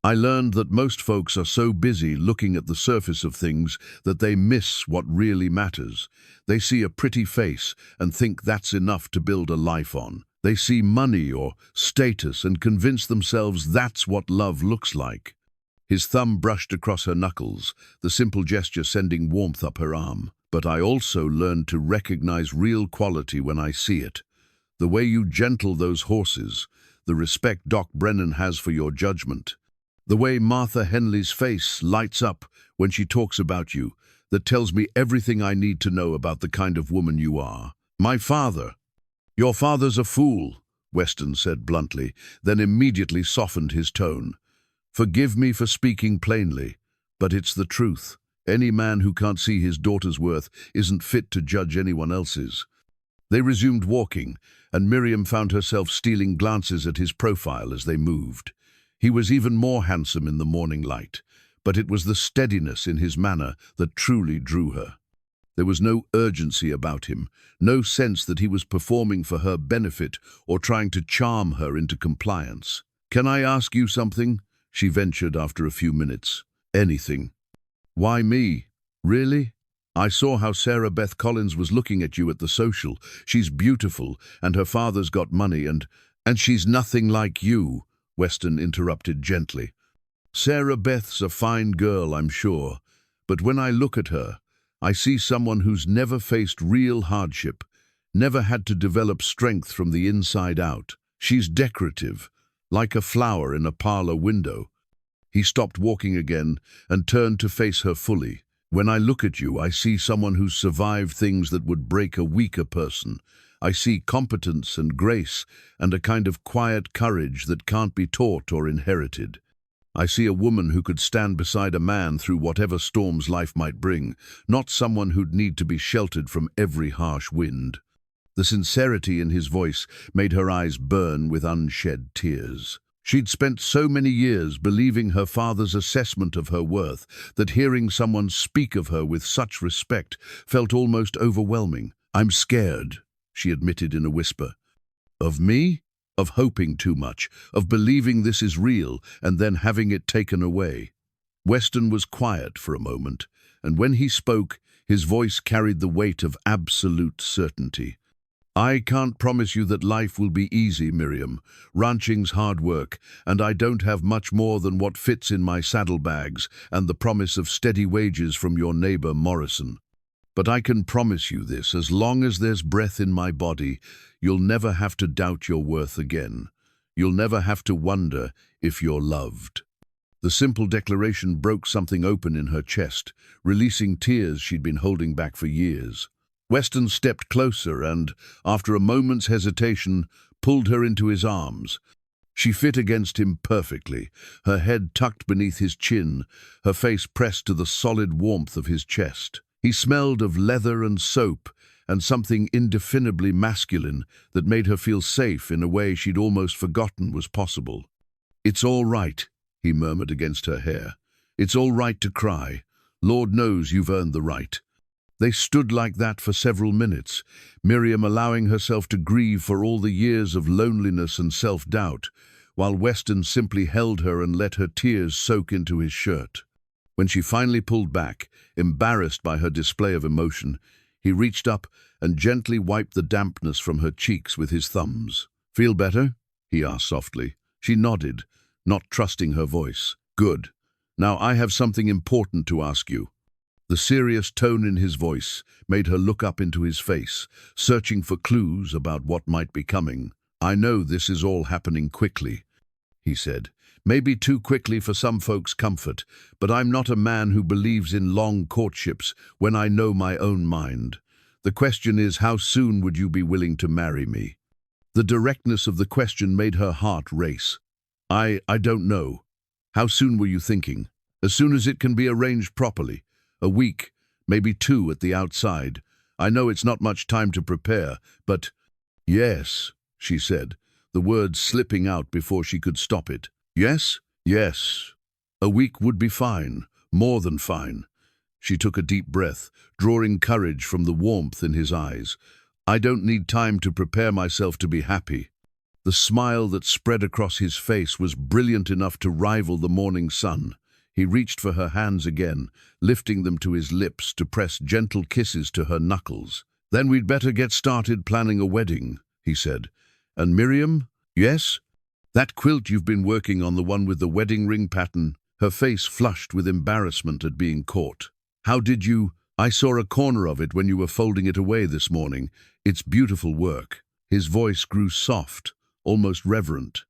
Speaker 1: "I learned that most folks are so busy looking at the surface of things that they miss what really matters. They see a pretty face and think that's enough to build a life on. They see money or status and convince themselves that's what love looks like." His thumb brushed across her knuckles, the simple gesture sending warmth up her arm. "But I also learned to recognize real quality when I see it. The way you gentle those horses, the respect Doc Brennan has for your judgment. The way Martha Henley's face lights up when she talks about you, that tells me everything I need to know about the kind of woman you are. My father—" "Your father's a fool," Weston said bluntly, then immediately softened his tone. "Forgive me for speaking plainly, but it's the truth. Any man who can't see his daughter's worth isn't fit to judge anyone else's." They resumed walking, and Miriam found herself stealing glances at his profile as they moved. He was even more handsome in the morning light, but it was the steadiness in his manner that truly drew her. There was no urgency about him, no sense that he was performing for her benefit or trying to charm her into compliance. "Can I ask you something?" she ventured after a few minutes. "Anything." "Why me? Really? I saw how Sarah Beth Collins was looking at you at the social. She's beautiful, and her father's got money, and And she's nothing like you, Weston interrupted gently. Sarah Beth's a fine girl, I'm sure, but when I look at her, I see someone who's never faced real hardship, never had to develop strength from the inside out. She's decorative, like a flower in a parlor window. He stopped walking again and turned to face her fully. When I look at you, I see someone who's survived things that would break a weaker person. I see competence and grace and a kind of quiet courage that can't be taught or inherited. I see a woman who could stand beside a man through whatever storms life might bring, not someone who'd need to be sheltered from every harsh wind. The sincerity in his voice made her eyes burn with unshed tears. She'd spent so many years believing her father's assessment of her worth that hearing someone speak of her with such respect felt almost overwhelming. "I'm scared," she admitted in a whisper. "Of me? Of hoping too much, of believing this is real and then having it taken away." Weston was quiet for a moment, and when he spoke, his voice carried the weight of absolute certainty. "I can't promise you that life will be easy, Miriam. Ranching's hard work, and I don't have much more than what fits in my saddlebags and the promise of steady wages from your neighbor Morrison. But I can promise you this, as long as there's breath in my body, you'll never have to doubt your worth again. You'll never have to wonder if you're loved." The simple declaration broke something open in her chest, releasing tears she'd been holding back for years. Weston stepped closer and, after a moment's hesitation, pulled her into his arms. She fit against him perfectly, her head tucked beneath his chin, her face pressed to the solid warmth of his chest. He smelled of leather and soap, and something indefinably masculine that made her feel safe in a way she'd almost forgotten was possible. "It's all right," he murmured against her hair. "It's all right to cry. Lord knows you've earned the right." They stood like that for several minutes, Miriam allowing herself to grieve for all the years of loneliness and self-doubt, while Weston simply held her and let her tears soak into his shirt. When she finally pulled back, embarrassed by her display of emotion, he reached up and gently wiped the dampness from her cheeks with his thumbs. "Feel better?" he asked softly. She nodded, not trusting her voice. "Good. Now I have something important to ask you." The serious tone in his voice made her look up into his face, searching for clues about what might be coming. "I know this is all happening quickly," he said. "Maybe too quickly for some folks' comfort, but I'm not a man who believes in long courtships when I know my own mind. The question is, how soon would you be willing to marry me?" The directness of the question made her heart race. I don't know. How soon were you thinking?" "As soon as it can be arranged properly. A week, maybe 2 at the outside. I know it's not much time to prepare, but—" "Yes," she said, the words slipping out before she could stop it. "Yes? Yes. A week would be fine, more than fine." She took a deep breath, drawing courage from the warmth in his eyes. "I don't need time to prepare myself to be happy." The smile that spread across his face was brilliant enough to rival the morning sun. He reached for her hands again, lifting them to his lips to press gentle kisses to her knuckles. "Then we'd better get started planning a wedding," he said. "And Miriam?" "Yes?" "That quilt you've been working on, the one with the wedding ring pattern." Her face flushed with embarrassment at being caught. "How did you—" "I saw a corner of it when you were folding it away this morning. It's beautiful work." His voice grew soft, almost reverent.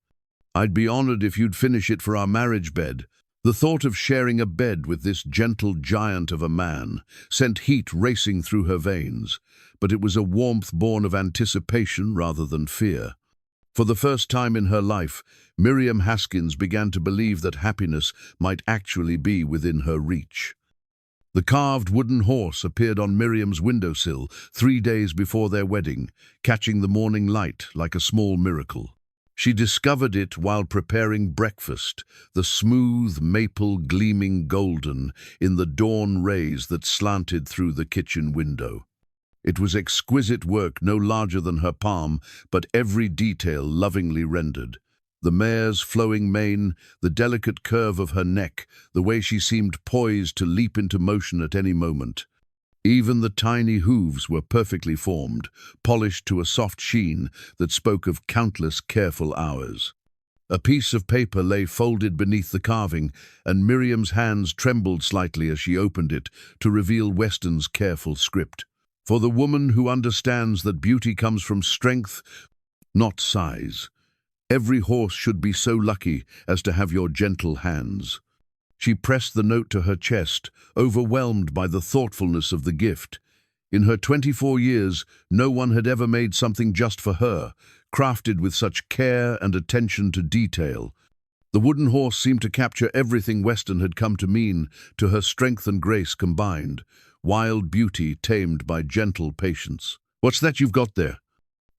Speaker 1: "I'd be honored if you'd finish it for our marriage bed." The thought of sharing a bed with this gentle giant of a man sent heat racing through her veins, but it was a warmth born of anticipation rather than fear. For the first time in her life, Miriam Haskins began to believe that happiness might actually be within her reach. The carved wooden horse appeared on Miriam's windowsill 3 days before their wedding, catching the morning light like a small miracle. She discovered it while preparing breakfast, the smooth maple gleaming golden in the dawn rays that slanted through the kitchen window. It was exquisite work, no larger than her palm, but every detail lovingly rendered. The mare's flowing mane, the delicate curve of her neck, the way she seemed poised to leap into motion at any moment. Even the tiny hooves were perfectly formed, polished to a soft sheen that spoke of countless careful hours. A piece of paper lay folded beneath the carving, and Miriam's hands trembled slightly as she opened it to reveal Weston's careful script. For the woman who understands that beauty comes from strength, not size. Every horse should be so lucky as to have your gentle hands. She pressed the note to her chest, overwhelmed by the thoughtfulness of the gift. In her 24 years, no one had ever made something just for her, crafted with such care and attention to detail. The wooden horse seemed to capture everything Weston had come to mean to her strength and grace combined, wild beauty tamed by gentle patience. "What's that you've got there?"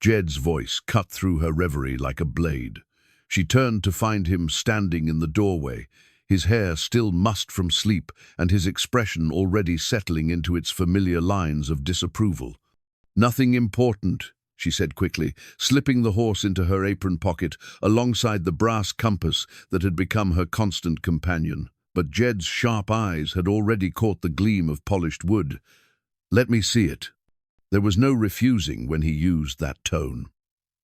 Speaker 1: Jed's voice cut through her reverie like a blade. She turned to find him standing in the doorway, his hair still mussed from sleep and his expression already settling into its familiar lines of disapproval. "Nothing important," she said quickly, slipping the horse into her apron pocket alongside the brass compass that had become her constant companion. But Jed's sharp eyes had already caught the gleam of polished wood. "Let me see it." There was no refusing when he used that tone.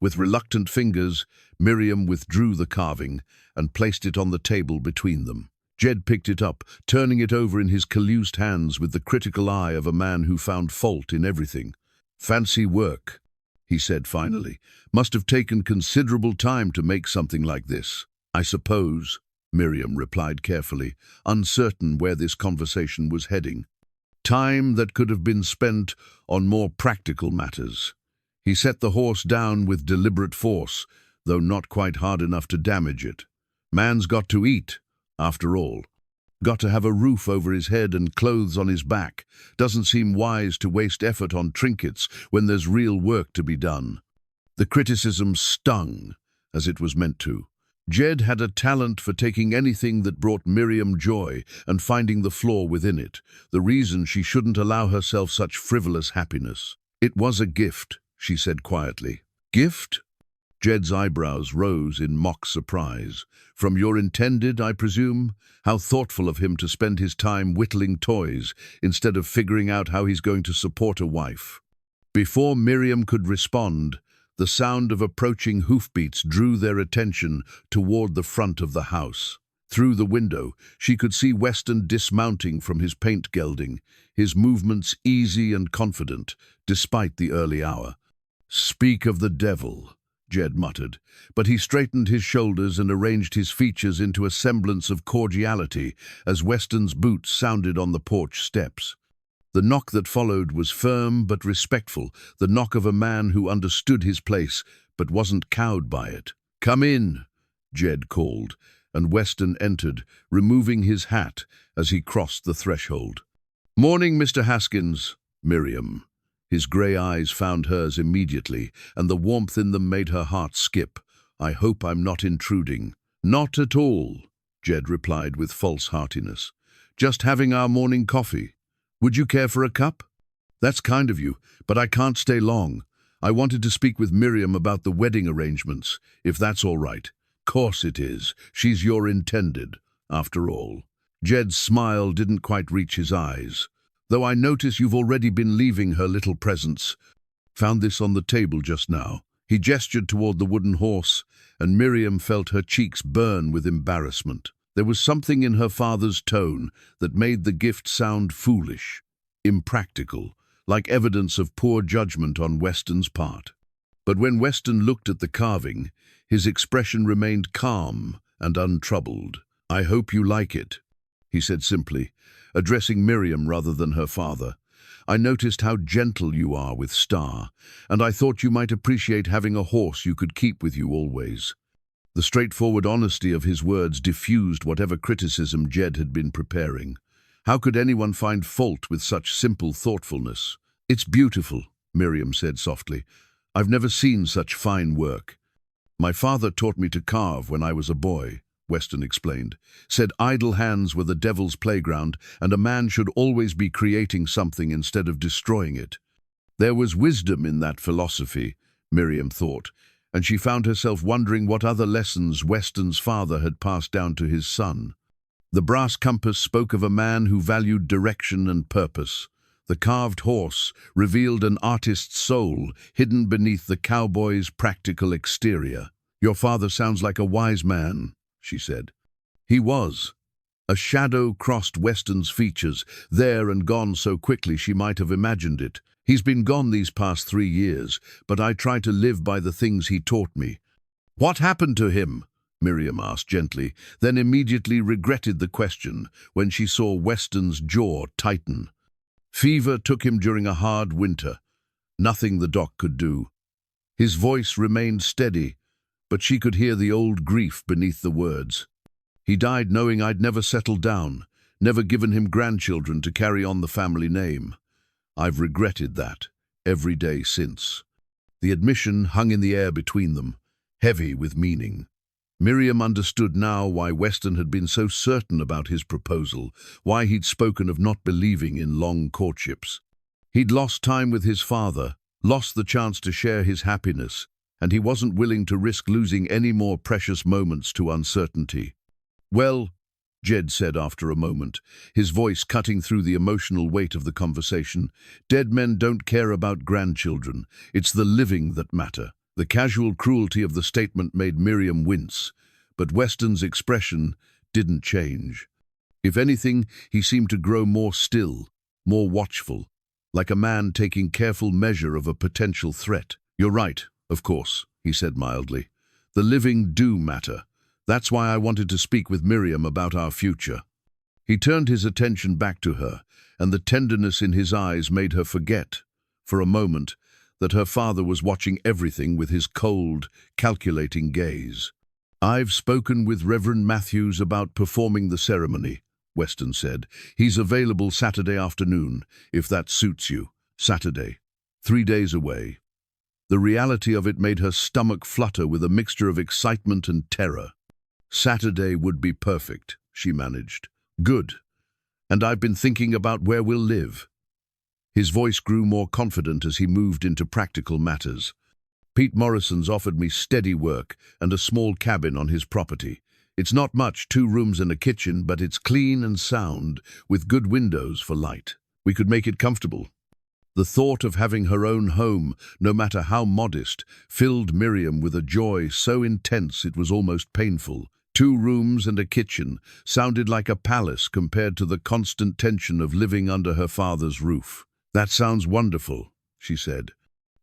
Speaker 1: With reluctant fingers, Miriam withdrew the carving and placed it on the table between them. Jed picked it up, turning it over in his calloused hands with the critical eye of a man who found fault in everything. "Fancy work," he said finally. "Must have taken considerable time to make something like this." "I suppose," Miriam replied carefully, uncertain where this conversation was heading. Time that could have been spent on more practical matters. He set the horse down with deliberate force, though not quite hard enough to damage it. Man's got to eat, after all. Got to have a roof over his head and clothes on his back. Doesn't seem wise to waste effort on trinkets when there's real work to be done. The criticism stung, as it was meant to. Jed had a talent for taking anything that brought Miriam joy and finding the flaw within it, the reason she shouldn't allow herself such frivolous happiness. "It was a gift," she said quietly. "Gift?" Jed's eyebrows rose in mock surprise. "From your intended, I presume? How thoughtful of him to spend his time whittling toys instead of figuring out how he's going to support a wife." Before Miriam could respond, the sound of approaching hoofbeats drew their attention toward the front of the house. Through the window, she could see Weston dismounting from his paint gelding, his movements easy and confident, despite the early hour. "Speak of the devil," Jed muttered, but he straightened his shoulders and arranged his features into a semblance of cordiality as Weston's boots sounded on the porch steps. The knock that followed was firm but respectful, the knock of a man who understood his place but wasn't cowed by it. "Come in," Jed called, and Weston entered, removing his hat as he crossed the threshold. "Morning, Mr. Haskins." "Miriam." His grey eyes found hers immediately, and the warmth in them made her heart skip. "I hope I'm not intruding." "Not at all," Jed replied with false heartiness. "Just having our morning coffee. Would you care for a cup?" "That's kind of you, but I can't stay long. I wanted to speak with Miriam about the wedding arrangements, if that's all right." "Course it is. She's your intended, after all." Jed's smile didn't quite reach his eyes. "Though I notice you've already been leaving her little presents. Found this on the table just now." He gestured toward the wooden horse, and Miriam felt her cheeks burn with embarrassment. There was something in her father's tone that made the gift sound foolish, impractical, like evidence of poor judgment on Weston's part. But when Weston looked at the carving, his expression remained calm and untroubled. "I hope you like it," he said simply, addressing Miriam rather than her father. "I noticed how gentle you are with Star, and I thought you might appreciate having a horse you could keep with you always." The straightforward honesty of his words diffused whatever criticism Jed had been preparing. How could anyone find fault with such simple thoughtfulness? "It's beautiful," Miriam said softly. "I've never seen such fine work." "My father taught me to carve when I was a boy," Weston explained. "Said idle hands were the devil's playground, and a man should always be creating something instead of destroying it." There was wisdom in that philosophy, Miriam thought, and she found herself wondering what other lessons Weston's father had passed down to his son. The brass compass spoke of a man who valued direction and purpose. The carved horse revealed an artist's soul hidden beneath the cowboy's practical exterior. "Your father sounds like a wise man," she said. He was. A shadow crossed Weston's features, there and gone so quickly she might have imagined it. "He's been gone these past 3 years, but I try to live by the things he taught me." "What happened to him?" Miriam asked gently, then immediately regretted the question when she saw Weston's jaw tighten. "Fever took him during a hard winter. Nothing the doc could do." His voice remained steady, but she could hear the old grief beneath the words. "He died knowing I'd never settled down, never given him grandchildren to carry on the family name. I've regretted that every day since." The admission hung in the air between them, heavy with meaning. Miriam understood now why Weston had been so certain about his proposal, why he'd spoken of not believing in long courtships. He'd lost time with his father, lost the chance to share his happiness, and he wasn't willing to risk losing any more precious moments to uncertainty. "Well," Jed said after a moment, his voice cutting through the emotional weight of the conversation, "dead men don't care about grandchildren. It's the living that matter." The casual cruelty of the statement made Miriam wince, but Weston's expression didn't change. If anything, he seemed to grow more still, more watchful, like a man taking careful measure of a potential threat. "You're right, of course," he said mildly. "The living do matter. That's why I wanted to speak with Miriam about our future." He turned his attention back to her, and the tenderness in his eyes made her forget, for a moment, that her father was watching everything with his cold, calculating gaze. "I've spoken with Reverend Matthews about performing the ceremony," Weston said. "He's available Saturday afternoon, if that suits you." Saturday. 3 days away. The reality of it made her stomach flutter with a mixture of excitement and terror. "Saturday would be perfect," she managed. "Good. And I've been thinking about where we'll live." His voice grew more confident as he moved into practical matters. "Pete Morrison's offered me steady work and a small cabin on his property. It's not much, 2 rooms and a kitchen, but it's clean and sound, with good windows for light. We could make it comfortable." The thought of having her own home, no matter how modest, filled Miriam with a joy so intense it was almost painful. 2 rooms and a kitchen sounded like a palace compared to the constant tension of living under her father's roof. "That sounds wonderful," she said.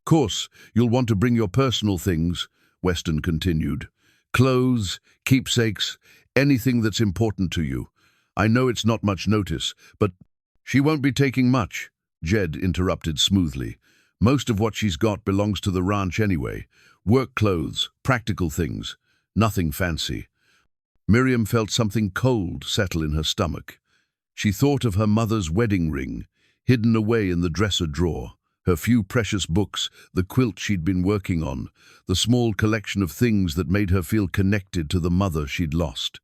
Speaker 1: "Course, you'll want to bring your personal things," Weston continued. "Clothes, keepsakes, anything that's important to you. I know it's not much notice, but—" "She won't be taking much," Jed interrupted smoothly. "Most of what she's got belongs to the ranch anyway. Work clothes, practical things, nothing fancy." Miriam felt something cold settle in her stomach. She thought of her mother's wedding ring, hidden away in the dresser drawer, her few precious books, the quilt she'd been working on, the small collection of things that made her feel connected to the mother she'd lost.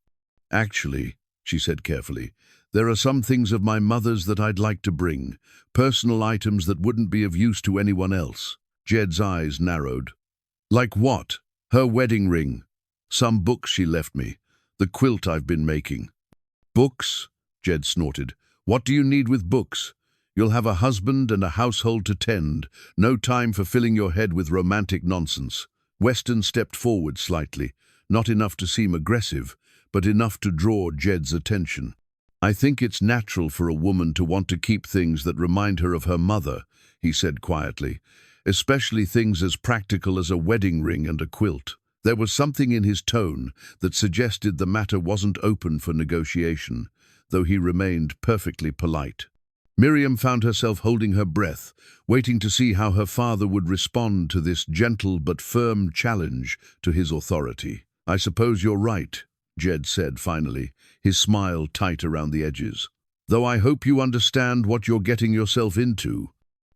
Speaker 1: "Actually," she said carefully, "there are some things of my mother's that I'd like to bring, personal items that wouldn't be of use to anyone else." Jed's eyes narrowed. "Like what?" "Her wedding ring. Some books she left me. The quilt I've been making." "Books?" Jed snorted. "What do you need with books? You'll have a husband and a household to tend. No time for filling your head with romantic nonsense." Weston stepped forward slightly, not enough to seem aggressive, but enough to draw Jed's attention. "I think it's natural for a woman to want to keep things that remind her of her mother," he said quietly, "especially things as practical as a wedding ring and a quilt." There was something in his tone that suggested the matter wasn't open for negotiation, though he remained perfectly polite. Miriam found herself holding her breath, waiting to see how her father would respond to this gentle but firm challenge to his authority. "I suppose you're right," Jed said finally, his smile tight around the edges. "Though I hope you understand what you're getting yourself into.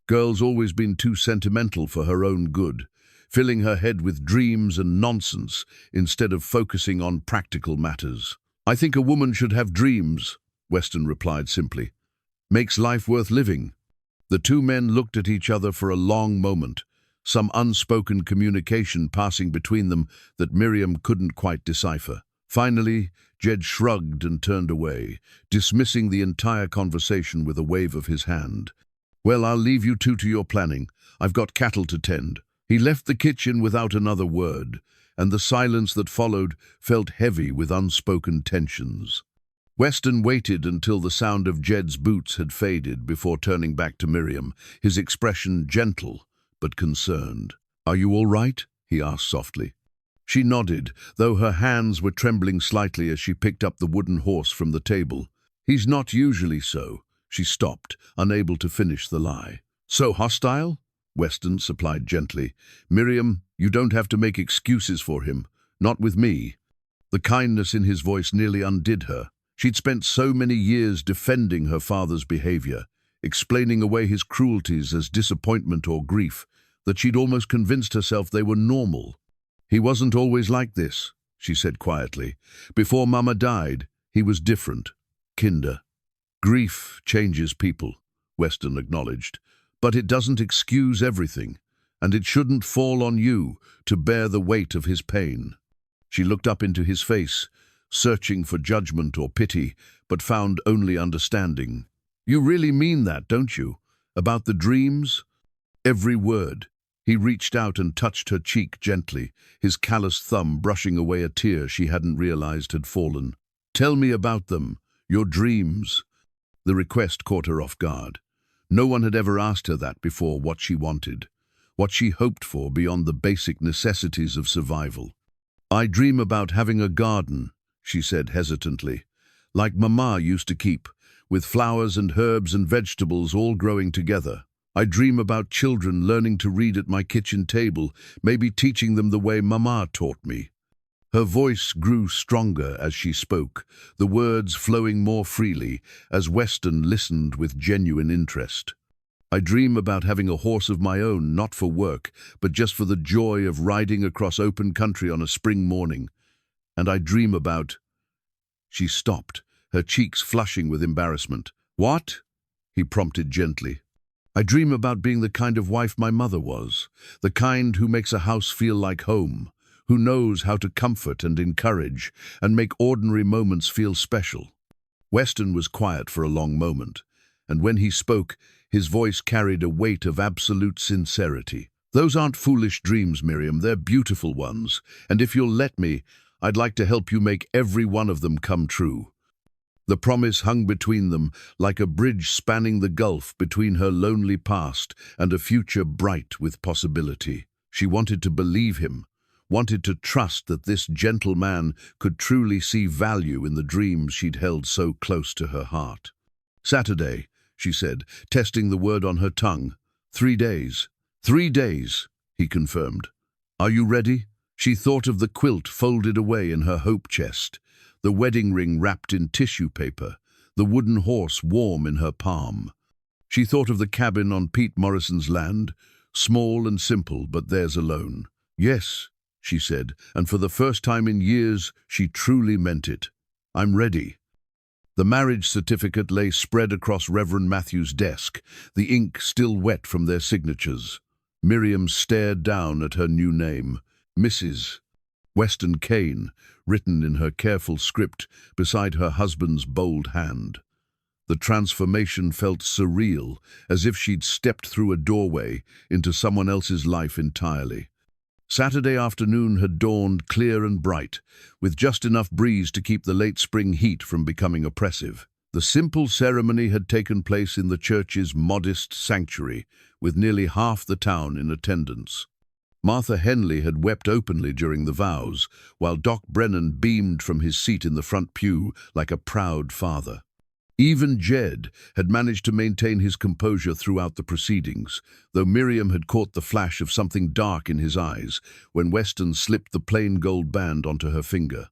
Speaker 1: Girl's always been too sentimental for her own good, filling her head with dreams and nonsense instead of focusing on practical matters." "I think a woman should have dreams," Weston replied simply. "Makes life worth living." The 2 men looked at each other for a long moment, some unspoken communication passing between them that Miriam couldn't quite decipher. Finally, Jed shrugged and turned away, dismissing the entire conversation with a wave of his hand. Well, I'll leave you two to your planning. I've got cattle to tend. He left the kitchen without another word, and the silence that followed felt heavy with unspoken tensions. Weston waited until the sound of Jed's boots had faded before turning back to Miriam, his expression gentle but concerned. "Are you all right?" he asked softly. She nodded, though her hands were trembling slightly as she picked up the wooden horse from the table. "He's not usually so." She stopped, unable to finish the lie. "So hostile?" Weston supplied gently. "Miriam, you don't have to make excuses for him. Not with me." The kindness in his voice nearly undid her. She'd spent so many years defending her father's behavior, explaining away his cruelties as disappointment or grief, that she'd almost convinced herself they were normal. "He wasn't always like this," she said quietly. "Before Mama died, he was different. Kinder." "Grief changes people," Weston acknowledged, "but it doesn't excuse everything, and it shouldn't fall on you to bear the weight of his pain." She looked up into his face, searching for judgment or pity, but found only understanding. "You really mean that, don't you? About the dreams?" "Every word." He reached out and touched her cheek gently, his calloused thumb brushing away a tear she hadn't realized had fallen. "Tell me about them, your dreams." The request caught her off guard. No one had ever asked her that before, what she wanted, what she hoped for beyond the basic necessities of survival. "I dream about having a garden," she said hesitantly, "like Mama used to keep, with flowers and herbs and vegetables all growing together. I dream about children learning to read at my kitchen table, maybe teaching them the way Mama taught me." Her voice grew stronger as she spoke, the words flowing more freely as Weston listened with genuine interest. "I dream about having a horse of my own, not for work, but just for the joy of riding across open country on a spring morning. And I dream about—" She stopped, her cheeks flushing with embarrassment. "What?" he prompted gently. "I dream about being the kind of wife my mother was, the kind who makes a house feel like home, who knows how to comfort and encourage and make ordinary moments feel special." Weston was quiet for a long moment, and when he spoke, his voice carried a weight of absolute sincerity. "Those aren't foolish dreams, Miriam, they're beautiful ones, and if you'll let me, I'd like to help you make every one of them come true." The promise hung between them like a bridge spanning the gulf between her lonely past and a future bright with possibility. She wanted to believe him, wanted to trust that this gentle man could truly see value in the dreams she'd held so close to her heart. "Saturday," she said, testing the word on her tongue. 3 days. 3 days, he confirmed. "Are you ready?" She thought of the quilt folded away in her hope chest, the wedding ring wrapped in tissue paper, the wooden horse warm in her palm. She thought of the cabin on Pete Morrison's land, small and simple, but theirs alone. "Yes," she said, and for the first time in years, she truly meant it. "I'm ready." The marriage certificate lay spread across Reverend Matthew's desk, the ink still wet from their signatures. Miriam stared down at her new name, Mrs. Weston Kane, written in her careful script beside her husband's bold hand. The transformation felt surreal, as if she'd stepped through a doorway into someone else's life entirely. Saturday afternoon had dawned clear and bright, with just enough breeze to keep the late spring heat from becoming oppressive. The simple ceremony had taken place in the church's modest sanctuary, with nearly half the town in attendance. Martha Henley had wept openly during the vows, while Doc Brennan beamed from his seat in the front pew like a proud father. Even Jed had managed to maintain his composure throughout the proceedings, though Miriam had caught the flash of something dark in his eyes when Weston slipped the plain gold band onto her finger.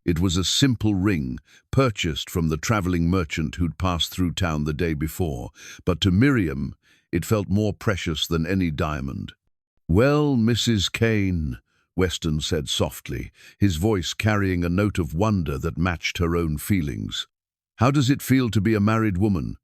Speaker 1: It was a simple ring, purchased from the traveling merchant who'd passed through town the day before, but to Miriam it felt more precious than any diamond. "Well, Mrs. Kane," Weston said softly, his voice carrying a note of wonder that matched her own feelings. "How does it feel to be a married woman?"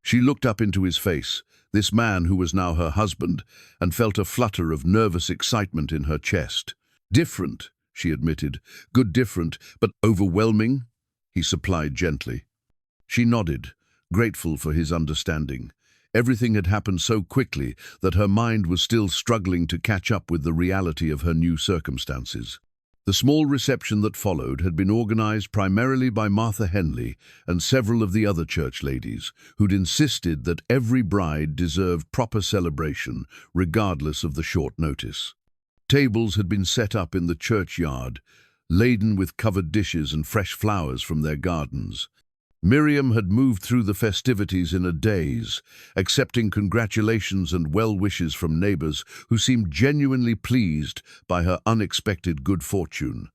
Speaker 1: She looked up into his face, this man who was now her husband, and felt a flutter of nervous excitement in her chest. "Different," she admitted. "Good different, but overwhelming," he supplied gently. She nodded, grateful for his understanding. Everything had happened so quickly that her mind was still struggling to catch up with the reality of her new circumstances. The small reception that followed had been organized primarily by Martha Henley and several of the other church ladies, who'd insisted that every bride deserved proper celebration, regardless of the short notice. Tables had been set up in the churchyard, laden with covered dishes and fresh flowers from their gardens. Miriam had moved through the festivities in a daze, accepting congratulations and well wishes from neighbors who seemed genuinely pleased by her unexpected good fortune.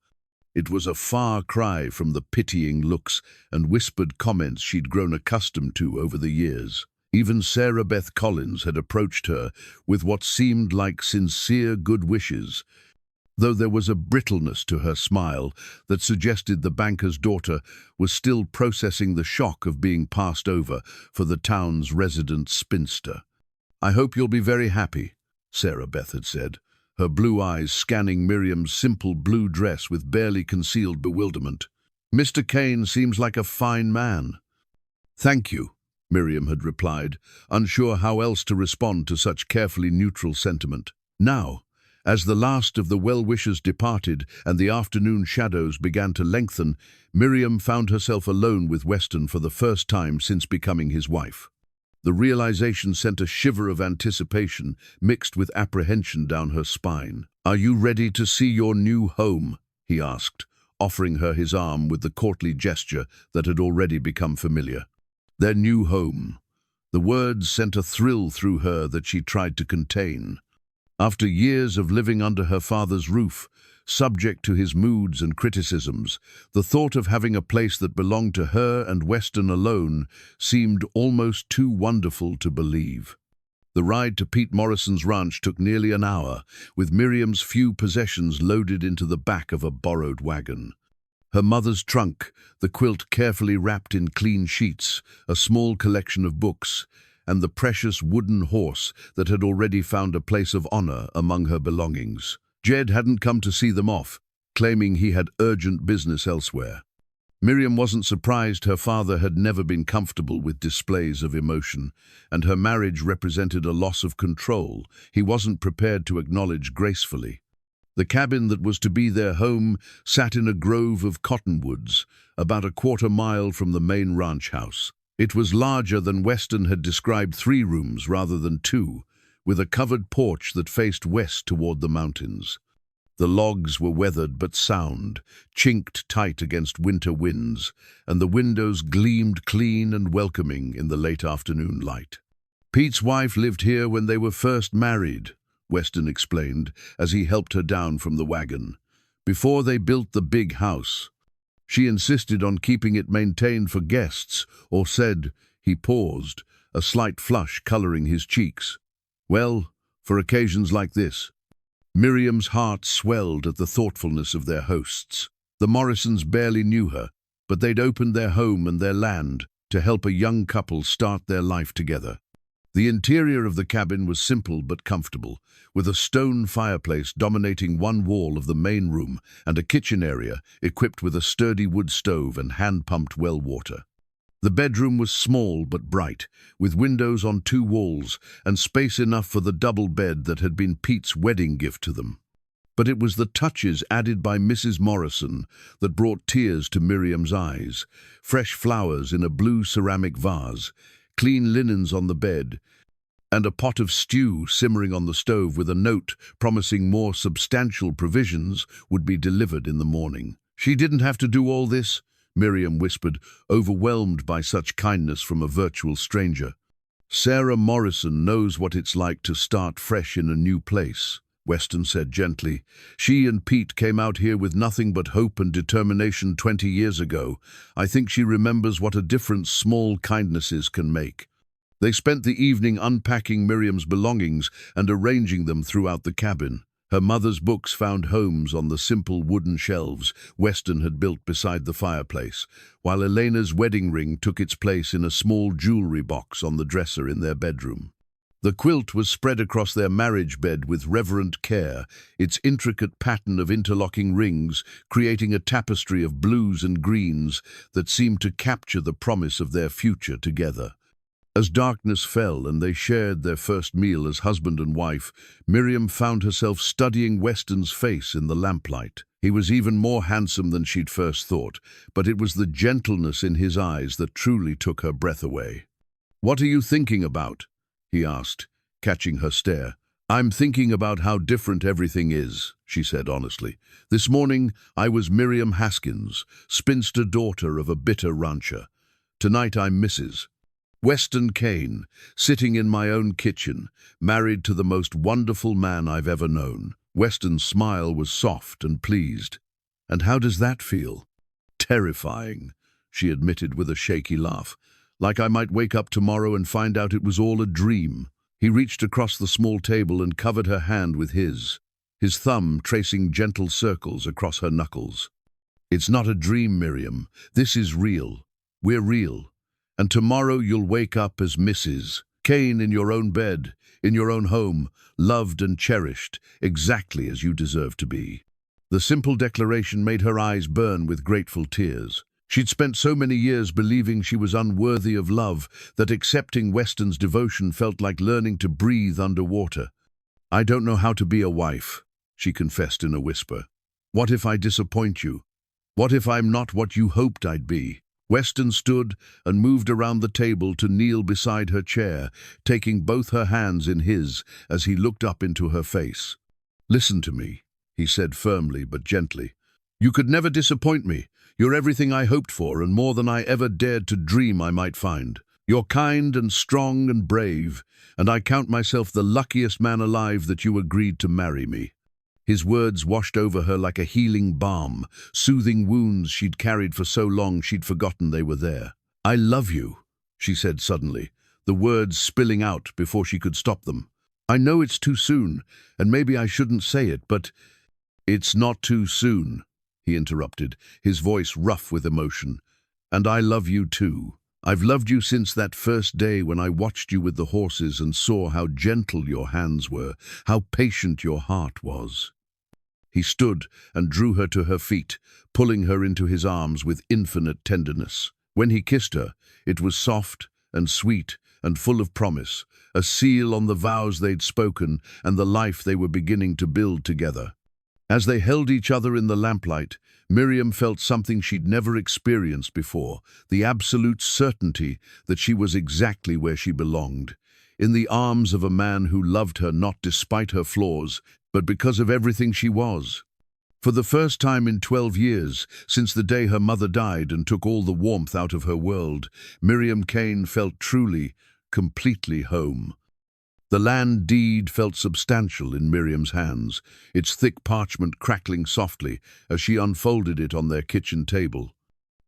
Speaker 1: It was a far cry from the pitying looks and whispered comments she'd grown accustomed to over the years. Even Sarah Beth Collins had approached her with what seemed like sincere good wishes, though there was a brittleness to her smile that suggested the banker's daughter was still processing the shock of being passed over for the town's resident spinster. "I hope you'll be very happy," Sarah Beth had said, her blue eyes scanning Miriam's simple blue dress with barely concealed bewilderment. "Mr. Kane seems like a fine man." "Thank you," Miriam had replied, unsure how else to respond to such carefully neutral sentiment. Now, as the last of the well-wishers departed and the afternoon shadows began to lengthen, Miriam found herself alone with Weston for the first time since becoming his wife. The realization sent a shiver of anticipation mixed with apprehension down her spine. "Are you ready to see your new home?" he asked, offering her his arm with the courtly gesture that had already become familiar. Their new home. The words sent a thrill through her that she tried to contain. After years of living under her father's roof, subject to his moods and criticisms, the thought of having a place that belonged to her and Weston alone seemed almost too wonderful to believe. The ride to Pete Morrison's ranch took nearly an hour, with Miriam's few possessions loaded into the back of a borrowed wagon. Her mother's trunk, the quilt carefully wrapped in clean sheets, a small collection of books, and the precious wooden horse that had already found a place of honor among her belongings. Jed hadn't come to see them off, claiming he had urgent business elsewhere. Miriam wasn't surprised her father had never been comfortable with displays of emotion, and her marriage represented a loss of control he wasn't prepared to acknowledge gracefully. The cabin that was to be their home sat in a grove of cottonwoods, about a quarter-mile from the main ranch house. It was larger than Weston had described 3 rooms rather than 2, with a covered porch that faced west toward the mountains. The logs were weathered but sound, chinked tight against winter winds, and the windows gleamed clean and welcoming in the late afternoon light. "Pete's wife lived here when they were first married," Weston explained as he helped her down from the wagon, "before they built the big house. She insisted on keeping it maintained for guests, or said," he paused, a slight flush coloring his cheeks, "well, for occasions like this." Miriam's heart swelled at the thoughtfulness of their hosts. The Morrisons barely knew her, but they'd opened their home and their land to help a young couple start their life together. The interior of the cabin was simple but comfortable, with a stone fireplace dominating one wall of the main room and a kitchen area equipped with a sturdy wood stove and hand-pumped well water. The bedroom was small but bright, with windows on 2 walls and space enough for the double bed that had been Pete's wedding gift to them. But it was the touches added by Mrs. Morrison that brought tears to Miriam's eyes. Fresh flowers in a blue ceramic vase, clean linens on the bed, and a pot of stew simmering on the stove with a note promising more substantial provisions would be delivered in the morning. "She didn't have to do all this," Miriam whispered, overwhelmed by such kindness from a virtual stranger. "Sarah Morrison knows what it's like to start fresh in a new place," Weston said gently. "She and Pete came out here with nothing but hope and determination 20 years ago. I think she remembers what a difference small kindnesses can make." They spent the evening unpacking Miriam's belongings and arranging them throughout the cabin. Her mother's books found homes on the simple wooden shelves Weston had built beside the fireplace, while Elena's wedding ring took its place in a small jewelry box on the dresser in their bedroom. The quilt was spread across their marriage bed with reverent care, its intricate pattern of interlocking rings creating a tapestry of blues and greens that seemed to capture the promise of their future together. As darkness fell and they shared their first meal as husband and wife, Miriam found herself studying Weston's face in the lamplight. He was even more handsome than she'd first thought, but it was the gentleness in his eyes that truly took her breath away. "What are you thinking about?" he asked, catching her stare. "I'm thinking about how different everything is," she said honestly. "This morning I was Miriam Haskins, spinster daughter of a bitter rancher. Tonight I'm Mrs. Weston Kane, sitting in my own kitchen, married to the most wonderful man I've ever known." Weston's smile was soft and pleased. "And how does that feel?" "Terrifying," she admitted with a shaky laugh. "Like I might wake up tomorrow and find out it was all a dream." He reached across the small table and covered her hand with his thumb tracing gentle circles across her knuckles. "It's not a dream, Miriam. This is real. We're real. And tomorrow you'll wake up as Mrs. Kane in your own bed, in your own home, loved and cherished, exactly as you deserve to be." The simple declaration made her eyes burn with grateful tears. She'd spent so many years believing she was unworthy of love that accepting Weston's devotion felt like learning to breathe underwater. "I don't know how to be a wife," she confessed in a whisper. "What if I disappoint you? What if I'm not what you hoped I'd be?" Weston stood and moved around the table to kneel beside her chair, taking both her hands in his as he looked up into her face. "Listen to me," he said firmly but gently. "You could never disappoint me. You're everything I hoped for and more than I ever dared to dream I might find. You're kind and strong and brave, and I count myself the luckiest man alive that you agreed to marry me." His words washed over her like a healing balm, soothing wounds she'd carried for so long she'd forgotten they were there. "I love you," she said suddenly, the words spilling out before she could stop them. "I know it's too soon, and maybe I shouldn't say it, but—" "It's not too soon," he interrupted, his voice rough with emotion. "And I love you too. I've loved you since that first day when I watched you with the horses and saw how gentle your hands were, how patient your heart was." He stood and drew her to her feet, pulling her into his arms with infinite tenderness. When he kissed her, it was soft and sweet and full of promise, a seal on the vows they'd spoken and the life they were beginning to build together. As they held each other in the lamplight, Miriam felt something she'd never experienced before, the absolute certainty that she was exactly where she belonged, in the arms of a man who loved her not despite her flaws, but because of everything she was. For the first time in 12 years, since the day her mother died and took all the warmth out of her world, Miriam Kane felt truly, completely home. The land deed felt substantial in Miriam's hands, its thick parchment crackling softly as she unfolded it on their kitchen table.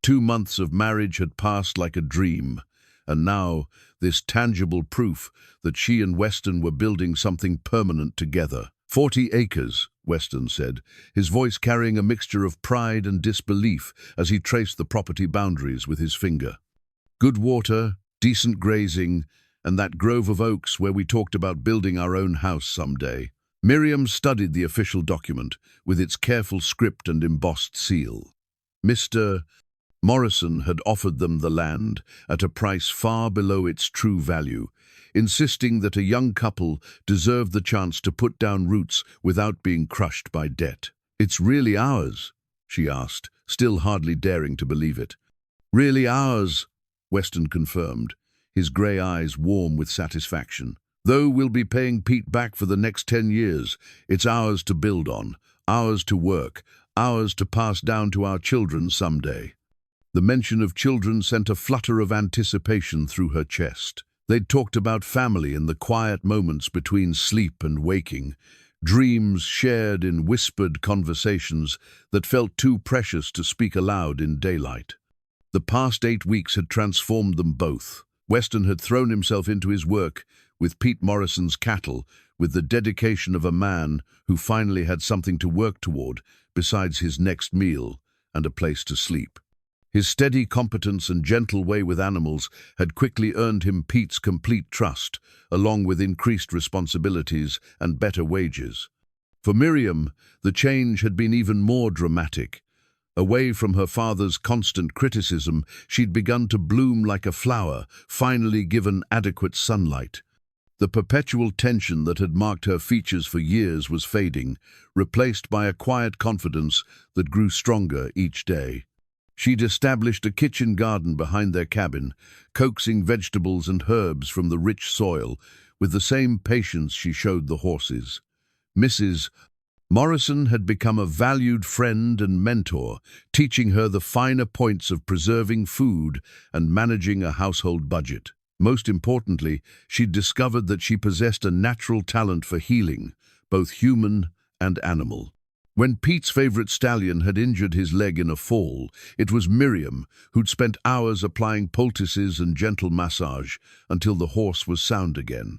Speaker 1: 2 months of marriage had passed like a dream, and now this tangible proof that she and Weston were building something permanent together. 40 acres, Weston said, his voice carrying a mixture of pride and disbelief as he traced the property boundaries with his finger. "Good water, decent grazing, and that grove of oaks where we talked about building our own house someday." Miriam studied the official document with its careful script and embossed seal. Mr. Morrison had offered them the land at a price far below its true value, insisting that a young couple deserved the chance to put down roots without being crushed by debt. "It's really ours?" she asked, still hardly daring to believe it. "Really ours," Weston confirmed, his grey eyes warm with satisfaction. "Though we'll be paying Pete back for the next 10 years, it's ours to build on, ours to work, ours to pass down to our children someday." The mention of children sent a flutter of anticipation through her chest. They'd talked about family in the quiet moments between sleep and waking, dreams shared in whispered conversations that felt too precious to speak aloud in daylight. The past 8 weeks had transformed them both. Weston had thrown himself into his work with Pete Morrison's cattle with the dedication of a man who finally had something to work toward besides his next meal and a place to sleep. His steady competence and gentle way with animals had quickly earned him Pete's complete trust, along with increased responsibilities and better wages. For Miriam, the change had been even more dramatic. Away from her father's constant criticism, she'd begun to bloom like a flower, finally given adequate sunlight. The perpetual tension that had marked her features for years was fading, replaced by a quiet confidence that grew stronger each day. She'd established a kitchen garden behind their cabin, coaxing vegetables and herbs from the rich soil, with the same patience she showed the horses. Mrs. Morrison had become a valued friend and mentor, teaching her the finer points of preserving food and managing a household budget. Most importantly, she'd discovered that she possessed a natural talent for healing, both human and animal. When Pete's favorite stallion had injured his leg in a fall, it was Miriam who'd spent hours applying poultices and gentle massage until the horse was sound again.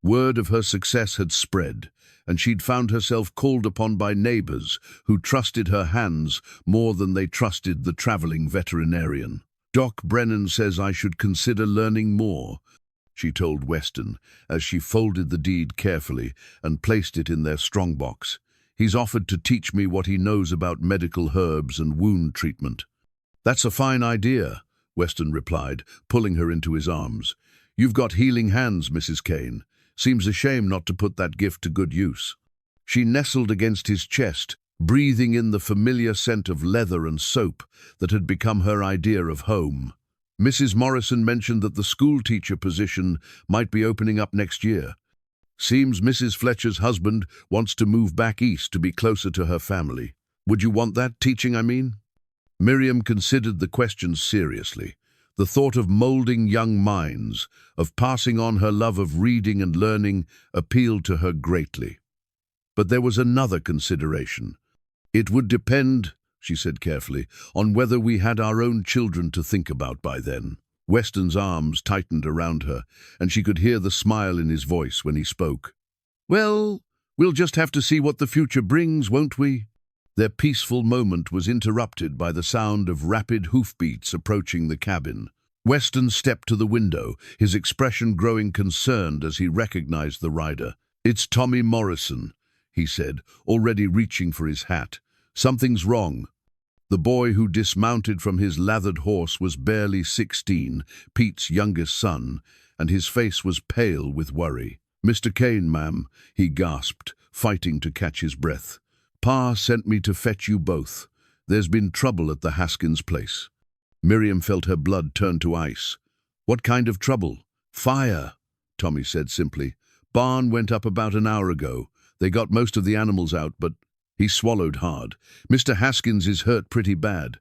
Speaker 1: Word of her success had spread, and she'd found herself called upon by neighbors who trusted her hands more than they trusted the traveling veterinarian. "Doc Brennan says I should consider learning more," she told Weston as she folded the deed carefully and placed it in their strongbox. "He's offered to teach me what he knows about medical herbs and wound treatment." "That's a fine idea," Weston replied, pulling her into his arms. "You've got healing hands, Mrs. Kane. Seems a shame not to put that gift to good use." She nestled against his chest, breathing in the familiar scent of leather and soap that had become her idea of home. "Mrs. Morrison mentioned that the schoolteacher position might be opening up next year. Seems Mrs. Fletcher's husband wants to move back east to be closer to her family. Would you want that, teaching, I mean?" Miriam considered the question seriously. The thought of molding young minds, of passing on her love of reading and learning, appealed to her greatly. But there was another consideration. "It would depend," she said carefully, "on whether we had our own children to think about by then." Weston's arms tightened around her, and she could hear the smile in his voice when he spoke. "Well, we'll just have to see what the future brings, won't we?" Their peaceful moment was interrupted by the sound of rapid hoofbeats approaching the cabin. Weston stepped to the window, his expression growing concerned as he recognized the rider. "It's Tommy Morrison," he said, already reaching for his hat. "Something's wrong." The boy who dismounted from his lathered horse was barely 16, Pete's youngest son, and his face was pale with worry. "Mr. Kane, ma'am," he gasped, fighting to catch his breath. "Pa sent me to fetch you both. There's been trouble at the Haskins place." Miriam felt her blood turn to ice. "What kind of trouble?" "Fire," Tommy said simply. "Barn went up about an hour ago. They got most of the animals out, but—" He swallowed hard. "Mr. Haskins is hurt pretty bad.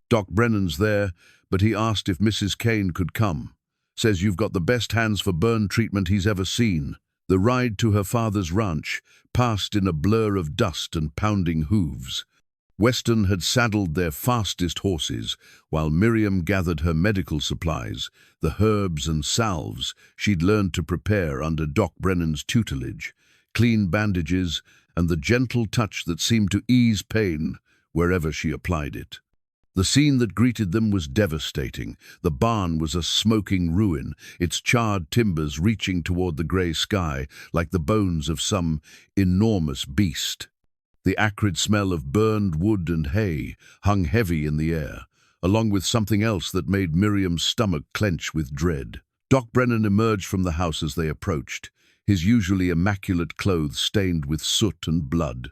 Speaker 1: Doc Brennan's there, but he asked if Mrs. Kane could come. Says you've got the best hands for burn treatment he's ever seen." The ride to her father's ranch passed in a blur of dust and pounding hooves. Weston had saddled their fastest horses, while Miriam gathered her medical supplies, the herbs and salves she'd learned to prepare under Doc Brennan's tutelage, clean bandages, and the gentle touch that seemed to ease pain wherever she applied it. The scene that greeted them was devastating. The barn was a smoking ruin, its charred timbers reaching toward the grey sky like the bones of some enormous beast. The acrid smell of burned wood and hay hung heavy in the air, along with something else that made Miriam's stomach clench with dread. Doc Brennan emerged from the house as they approached, his usually immaculate clothes stained with soot and blood.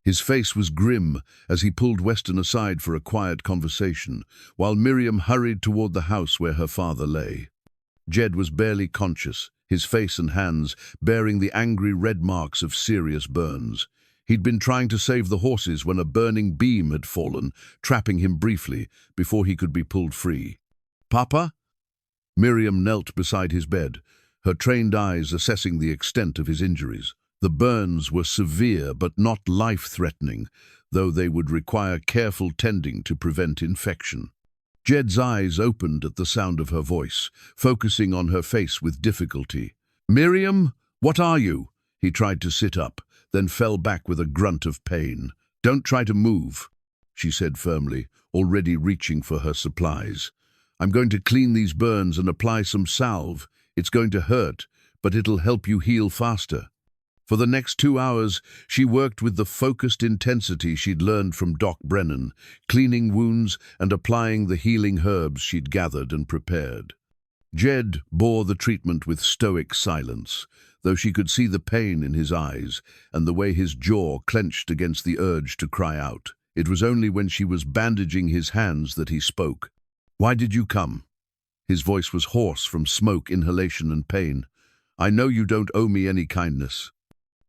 Speaker 1: His face was grim as he pulled Weston aside for a quiet conversation, while Miriam hurried toward the house where her father lay. Jed was barely conscious, his face and hands bearing the angry red marks of serious burns. He'd been trying to save the horses when a burning beam had fallen, trapping him briefly before he could be pulled free. "Papa?" Miriam knelt beside his bed, her trained eyes assessing the extent of his injuries. The burns were severe but not life-threatening, though they would require careful tending to prevent infection. Jed's eyes opened at the sound of her voice, focusing on her face with difficulty. "Miriam, what are you?" He tried to sit up, then fell back with a grunt of pain. "Don't try to move," she said firmly, already reaching for her supplies. "I'm going to clean these burns and apply some salve. It's going to hurt, but it'll help you heal faster." For the next 2 hours, she worked with the focused intensity she'd learned from Doc Brennan, cleaning wounds and applying the healing herbs she'd gathered and prepared. Jed bore the treatment with stoic silence, though she could see the pain in his eyes and the way his jaw clenched against the urge to cry out. It was only when she was bandaging his hands that he spoke. "Why did you come?" His voice was hoarse from smoke, inhalation, and pain. "I know you don't owe me any kindness."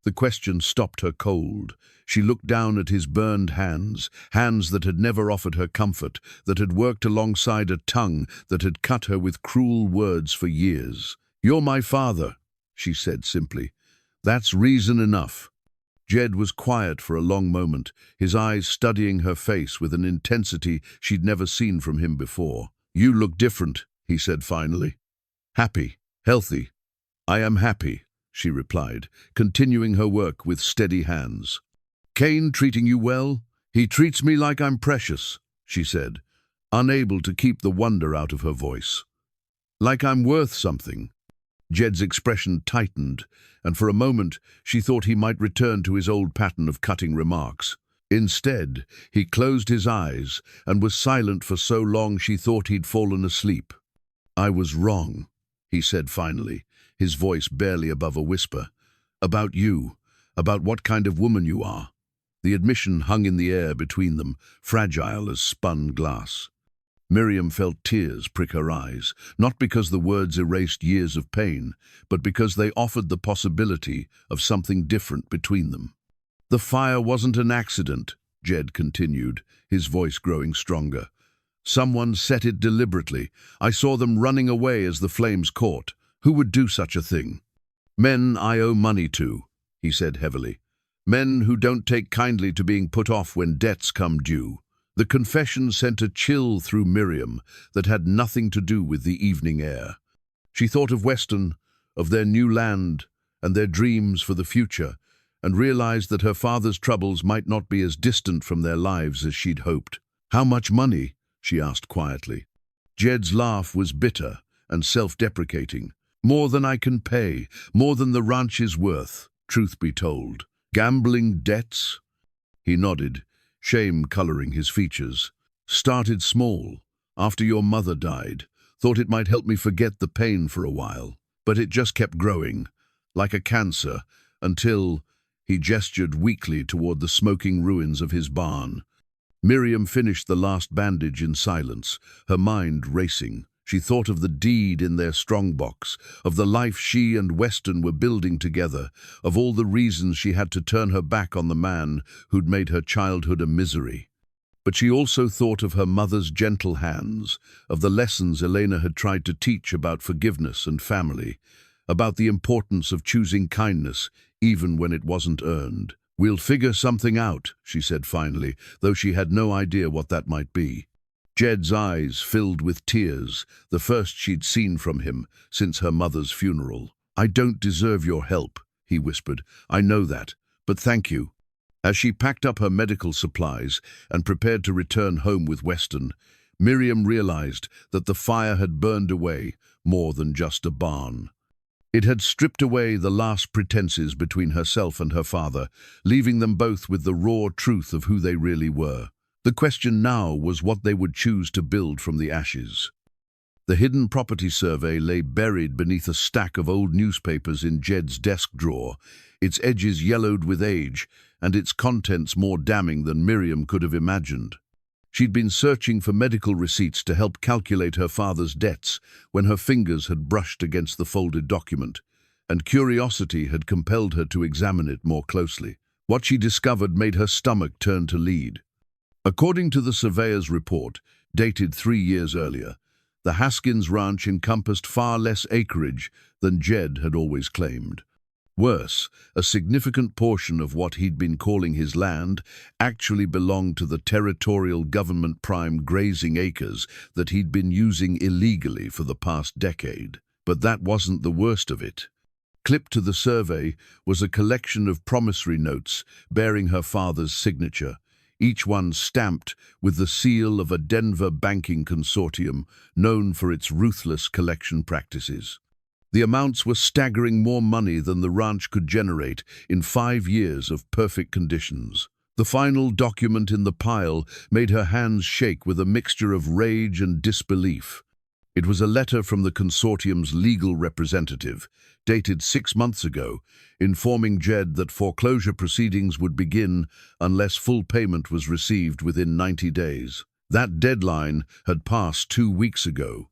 Speaker 1: The question stopped her cold. She looked down at his burned hands, hands that had never offered her comfort, that had worked alongside a tongue that had cut her with cruel words for years. "You're my father," she said simply. "That's reason enough." Jed was quiet for a long moment, his eyes studying her face with an intensity she'd never seen from him before. "You look different," he said finally. "Happy, healthy." "I am happy," she replied, continuing her work with steady hands. "Kane treating you well?" "He treats me like I'm precious," she said, unable to keep the wonder out of her voice. "Like I'm worth something." Jed's expression tightened, and for a moment she thought he might return to his old pattern of cutting remarks. Instead, he closed his eyes and was silent for so long she thought he'd fallen asleep. "I was wrong," he said finally, his voice barely above a whisper. "About you, about what kind of woman you are." The admission hung in the air between them, fragile as spun glass. Miriam felt tears prick her eyes, not because the words erased years of pain, but because they offered the possibility of something different between them. "The fire wasn't an accident," Jed continued, his voice growing stronger. "Someone set it deliberately. I saw them running away as the flames caught. Who would do such a thing?" "Men I owe money to," he said heavily. "Men who don't take kindly to being put off when debts come due." The confession sent a chill through Miriam that had nothing to do with the evening air. She thought of Weston, of their new land and their dreams for the future, and realized that her father's troubles might not be as distant from their lives as she'd hoped. "How much money?" she asked quietly. Jed's laugh was bitter and self-deprecating. "More than I can pay, more than the ranch is worth, truth be told." "Gambling debts?" He nodded, shame coloring his features. "Started small, after your mother died. Thought it might help me forget the pain for a while. But it just kept growing, like a cancer, until—" He gestured weakly toward the smoking ruins of his barn. Miriam finished the last bandage in silence, her mind racing. She thought of the deed in their strongbox, of the life she and Weston were building together, of all the reasons she had to turn her back on the man who'd made her childhood a misery. But she also thought of her mother's gentle hands, of the lessons Elena had tried to teach about forgiveness and family, about the importance of choosing kindness even when it wasn't earned. "We'll figure something out," she said finally, though she had no idea what that might be. Jed's eyes filled with tears, the first she'd seen from him since her mother's funeral. "I don't deserve your help," he whispered. "I know that, but thank you." As she packed up her medical supplies and prepared to return home with Weston, Miriam realized that the fire had burned away more than just a barn. It had stripped away the last pretenses between herself and her father, leaving them both with the raw truth of who they really were. The question now was what they would choose to build from the ashes. The hidden property survey lay buried beneath a stack of old newspapers in Jed's desk drawer, its edges yellowed with age and its contents more damning than Miriam could have imagined. She'd been searching for medical receipts to help calculate her father's debts when her fingers had brushed against the folded document, and curiosity had compelled her to examine it more closely. What she discovered made her stomach turn to lead. According to the surveyor's report, dated 3 years earlier, the Haskins ranch encompassed far less acreage than Jed had always claimed. Worse, a significant portion of what he'd been calling his land actually belonged to the territorial government prime grazing acres that he'd been using illegally for the past decade. But that wasn't the worst of it. Clipped to the survey was a collection of promissory notes bearing her father's signature, each one stamped with the seal of a Denver banking consortium known for its ruthless collection practices. The amounts were staggering, more money than the ranch could generate in 5 years of perfect conditions. The final document in the pile made her hands shake with a mixture of rage and disbelief. It was a letter from the consortium's legal representative, dated 6 months ago, informing Jed that foreclosure proceedings would begin unless full payment was received within 90 days. That deadline had passed 2 weeks ago.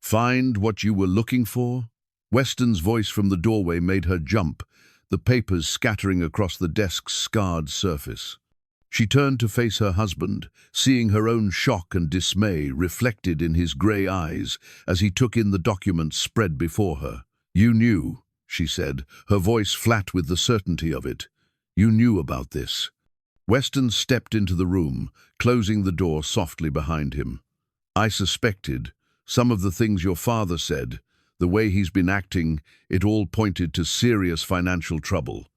Speaker 1: "Find what you were looking for?" Weston's voice from the doorway made her jump, the papers scattering across the desk's scarred surface. She turned to face her husband, seeing her own shock and dismay reflected in his grey eyes as he took in the documents spread before her. "You knew," she said, her voice flat with the certainty of it. "You knew about this." Weston stepped into the room, closing the door softly behind him. "I suspected. Some of the things your father said, the way he's been acting, it all pointed to serious financial trouble."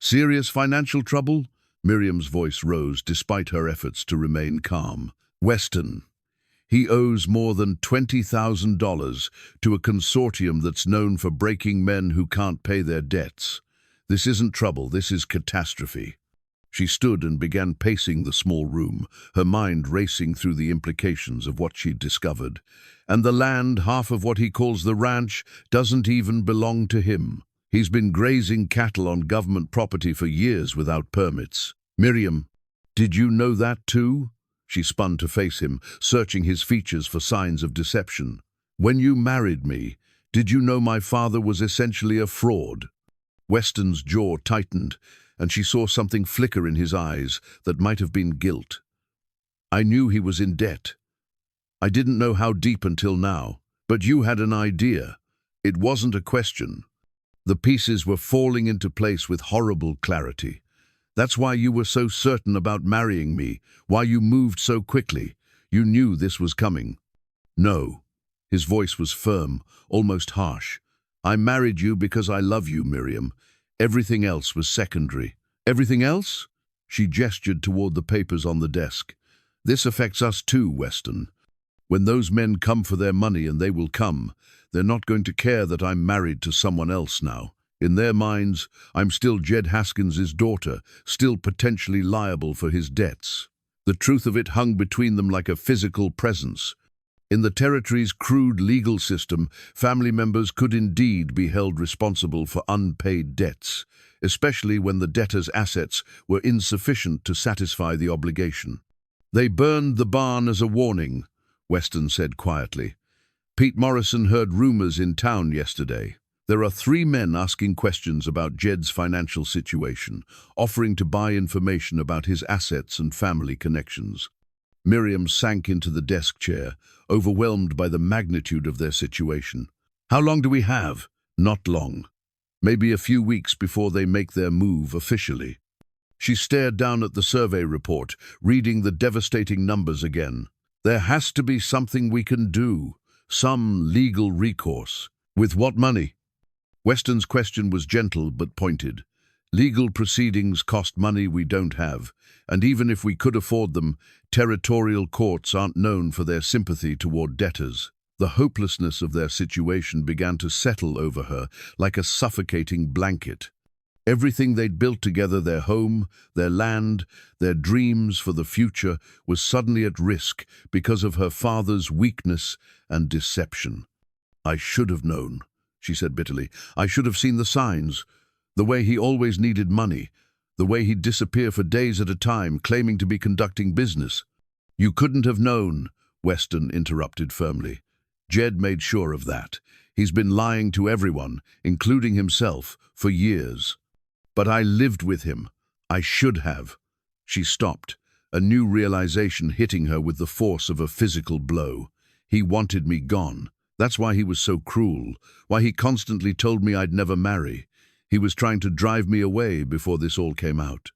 Speaker 1: "Serious financial trouble?" Miriam's voice rose despite her efforts to remain calm. "Weston, he owes more than $20,000 to a consortium that's known for breaking men who can't pay their debts. This isn't trouble, this is catastrophe." She stood and began pacing the small room, her mind racing through the implications of what she'd discovered. And the land, half of what he calls the ranch, doesn't even belong to him. He's been grazing cattle on government property for years without permits. "Miriam, did you know that too?" She spun to face him, searching his features for signs of deception. "When you married me, did you know my father was essentially a fraud?" Weston's jaw tightened, and she saw something flicker in his eyes that might have been guilt. "I knew he was in debt. I didn't know how deep until now. But you had an idea. It wasn't a question. The pieces were falling into place with horrible clarity. That's why you were so certain about marrying me, why you moved so quickly. You knew this was coming." "No." His voice was firm, almost harsh. "I married you because I love you, Miriam. Everything else was secondary." "Everything else?" She gestured toward the papers on the desk. "This affects us too, Weston. When those men come for their money, and they will come, they're not going to care that I'm married to someone else now. In their minds, I'm still Jed Haskins' daughter, still potentially liable for his debts." The truth of it hung between them like a physical presence. In the territory's crude legal system, family members could indeed be held responsible for unpaid debts, especially when the debtor's assets were insufficient to satisfy the obligation. "They burned the barn as a warning," Weston said quietly. "Pete Morrison heard rumors in town yesterday. There are 3 men asking questions about Jed's financial situation, offering to buy information about his assets and family connections." Miriam sank into the desk chair, overwhelmed by the magnitude of their situation. "How long do we have?" "Not long. Maybe a few weeks before they make their move officially." She stared down at the survey report, reading the devastating numbers again. "There has to be something we can do, some legal recourse." "With what money?" Weston's question was gentle but pointed. "Legal proceedings cost money we don't have, and even if we could afford them, territorial courts aren't known for their sympathy toward debtors." The hopelessness of their situation began to settle over her like a suffocating blanket. Everything they'd built together, their home, their land, their dreams for the future, was suddenly at risk because of her father's weakness and deception. "I should have known," she said bitterly. "I should have seen the signs. The way he always needed money. The way he'd disappear for days at a time, claiming to be conducting business." "You couldn't have known," Weston interrupted firmly. "Jed made sure of that. He's been lying to everyone, including himself, for years. But I lived with him. I should have." She stopped, a new realization hitting her with the force of a physical blow. "He wanted me gone. That's why he was so cruel, why he constantly told me I'd never marry. He was trying to drive me away before this all came out."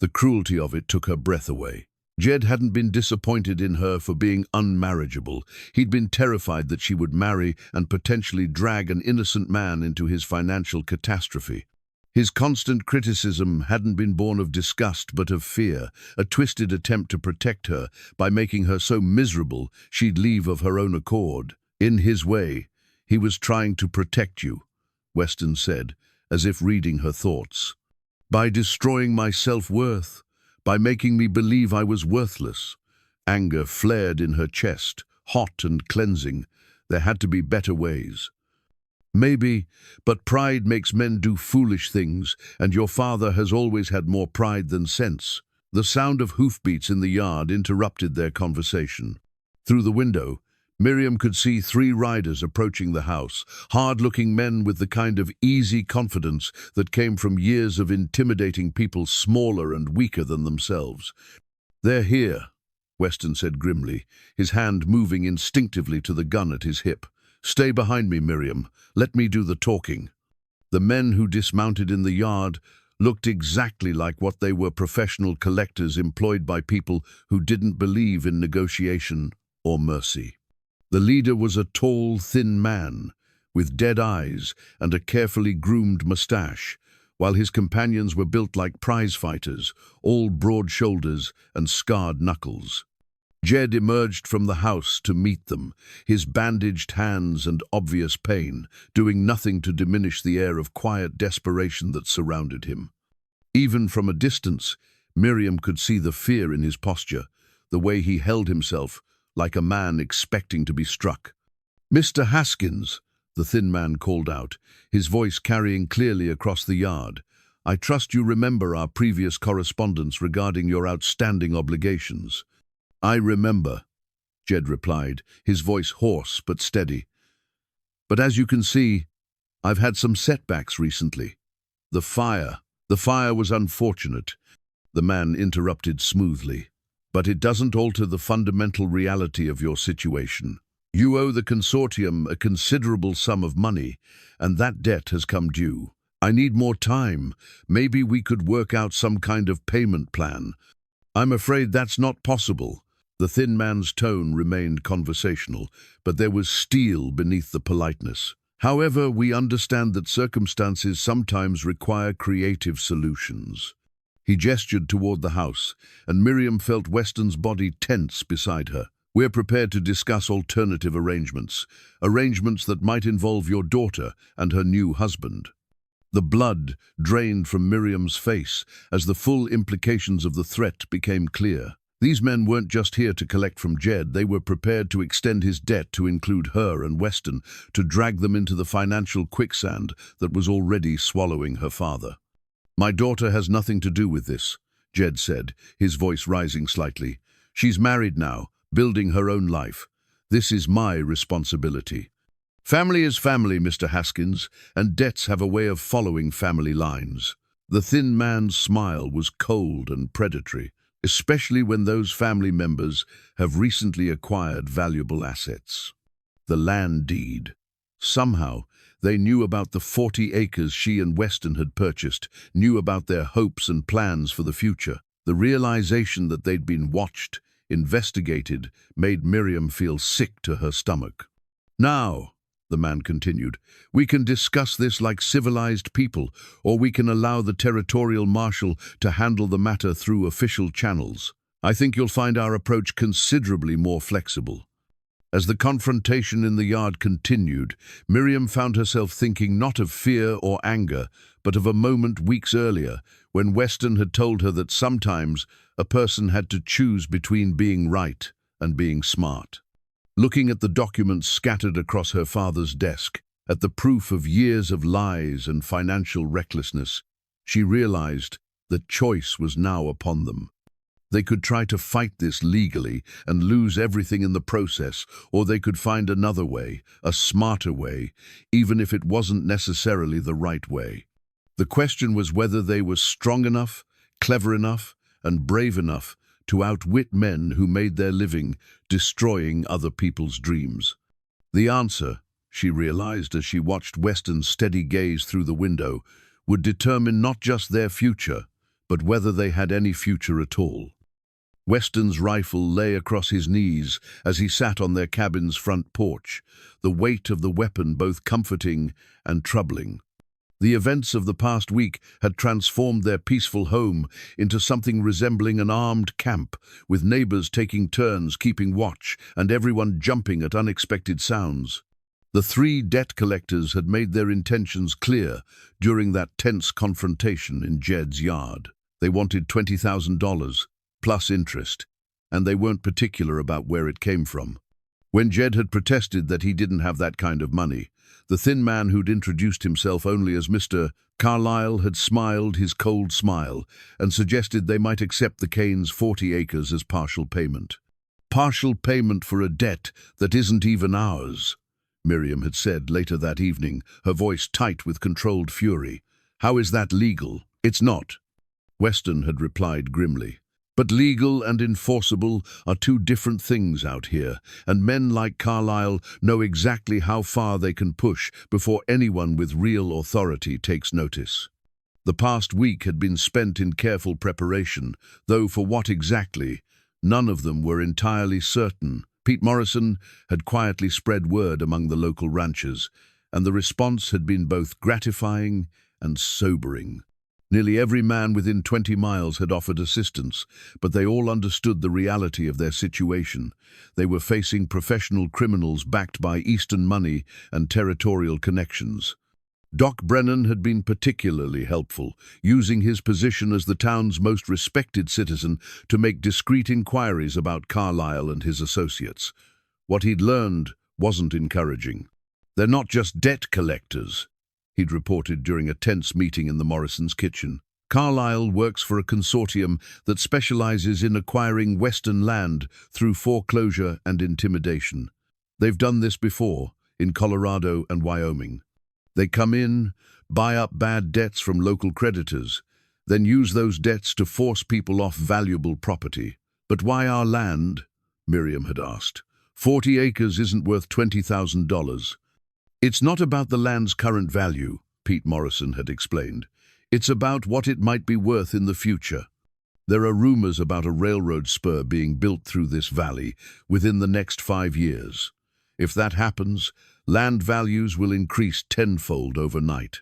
Speaker 1: The cruelty of it took her breath away. Jed hadn't been disappointed in her for being unmarriageable. He'd been terrified that she would marry and potentially drag an innocent man into his financial catastrophe. His constant criticism hadn't been born of disgust but of fear, a twisted attempt to protect her by making her so miserable she'd leave of her own accord. In his way, He was trying to protect you, Weston said, as if reading her thoughts. By destroying my self-worth, by making me believe I was worthless. Anger flared in her chest, hot and cleansing. There had to be better ways. Maybe, but pride makes men do foolish things, and your father has always had more pride than sense. The sound of hoofbeats in the yard interrupted their conversation. Through the window, Miriam could see 3 riders approaching the house, hard-looking men with the kind of easy confidence that came from years of intimidating people smaller and weaker than themselves. "They're here," Weston said grimly, his hand moving instinctively to the gun at his hip. "Stay behind me, Miriam. Let me do the talking." The men who dismounted in the yard looked exactly like what they were, professional collectors employed by people who didn't believe in negotiation or mercy. The leader was a tall, thin man, with dead eyes and a carefully groomed mustache, while his companions were built like prize fighters, all broad shoulders and scarred knuckles. Jed emerged from the house to meet them, his bandaged hands and obvious pain, doing nothing to diminish the air of quiet desperation that surrounded him. Even from a distance, Miriam could see the fear in his posture, the way he held himself, like a man expecting to be struck. "Mr. Haskins," the thin man called out, his voice carrying clearly across the yard, "I trust you remember our previous correspondence regarding your outstanding obligations." "I remember," Jed replied, his voice hoarse but steady. "But as you can see, I've had some setbacks recently. The fire was unfortunate," the man interrupted smoothly. "But it doesn't alter the fundamental reality of your situation. You owe the consortium a considerable sum of money, and that debt has come due. I need more time. Maybe we could work out some kind of payment plan." "I'm afraid that's not possible." The thin man's tone remained conversational, but there was steel beneath the politeness. "However, we understand that circumstances sometimes require creative solutions." He gestured toward the house, and Miriam felt Weston's body tense beside her. "We're prepared to discuss alternative arrangements that might involve your daughter and her new husband." The blood drained from Miriam's face as the full implications of the threat became clear. These men weren't just here to collect from Jed, they were prepared to extend his debt to include her and Weston, to drag them into the financial quicksand that was already swallowing her father. "My daughter has nothing to do with this," Jed said, his voice rising slightly. "She's married now, building her own life. This is my responsibility." "Family is family, Mr. Haskins, and debts have a way of following family lines." The thin man's smile was cold and predatory, especially when those family members have recently acquired valuable assets. The land deed. Somehow, they knew about the 40 acres she and Weston had purchased, knew about their hopes and plans for the future. The realization that they'd been watched, investigated, made Miriam feel sick to her stomach. "Now," the man continued, "we can discuss this like civilized people, or we can allow the territorial marshal to handle the matter through official channels. I think you'll find our approach considerably more flexible." As the confrontation in the yard continued, Miriam found herself thinking not of fear or anger, but of a moment weeks earlier when Weston had told her that sometimes a person had to choose between being right and being smart. Looking at the documents scattered across her father's desk, at the proof of years of lies and financial recklessness, she realized that choice was now upon them. They could try to fight this legally and lose everything in the process, or they could find another way, a smarter way, even if it wasn't necessarily the right way. The question was whether they were strong enough, clever enough, and brave enough to outwit men who made their living destroying other people's dreams. The answer, she realized as she watched Weston's steady gaze through the window, would determine not just their future, but whether they had any future at all. Weston's rifle lay across his knees as he sat on their cabin's front porch, the weight of the weapon both comforting and troubling. The events of the past week had transformed their peaceful home into something resembling an armed camp, with neighbors taking turns keeping watch and everyone jumping at unexpected sounds. The three debt collectors had made their intentions clear during that tense confrontation in Jed's yard. They wanted $20,000, plus interest, and they weren't particular about where it came from. When Jed had protested that he didn't have that kind of money, the thin man who'd introduced himself only as Mr. Carlyle had smiled his cold smile and suggested they might accept the Kane's 40 acres as partial payment. Partial payment for a debt that isn't even ours, Miriam had said later that evening, her voice tight with controlled fury. How is that legal? It's not, Weston had replied grimly. But legal and enforceable are two different things out here, and men like Carlyle know exactly how far they can push before anyone with real authority takes notice. The past week had been spent in careful preparation, though for what exactly, none of them were entirely certain. Pete Morrison had quietly spread word among the local ranchers, and the response had been both gratifying and sobering. Nearly every man within 20 miles had offered assistance, but they all understood the reality of their situation. They were facing professional criminals backed by Eastern money and territorial connections. Doc Brennan had been particularly helpful, using his position as the town's most respected citizen to make discreet inquiries about Carlyle and his associates. What he'd learned wasn't encouraging. They're not just debt collectors, he'd reported during a tense meeting in the Morrisons' kitchen. Carlyle works for a consortium that specializes in acquiring Western land through foreclosure and intimidation. They've done this before, in Colorado and Wyoming. They come in, buy up bad debts from local creditors, then use those debts to force people off valuable property. But why our land? Miriam had asked. 40 acres isn't worth $20,000. It's not about the land's current value, Pete Morrison had explained. It's about what it might be worth in the future. There are rumors about a railroad spur being built through this valley within the next 5 years. If that happens, land values will increase tenfold overnight.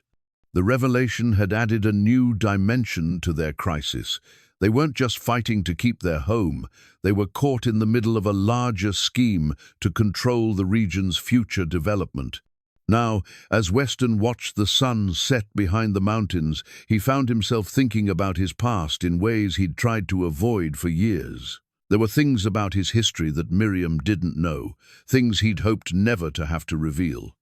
Speaker 1: The revelation had added a new dimension to their crisis. They weren't just fighting to keep their home, they were caught in the middle of a larger scheme to control the region's future development. Now, as Weston watched the sun set behind the mountains, he found himself thinking about his past in ways he'd tried to avoid for years. There were things about his history that Miriam didn't know, things he'd hoped never to have to reveal.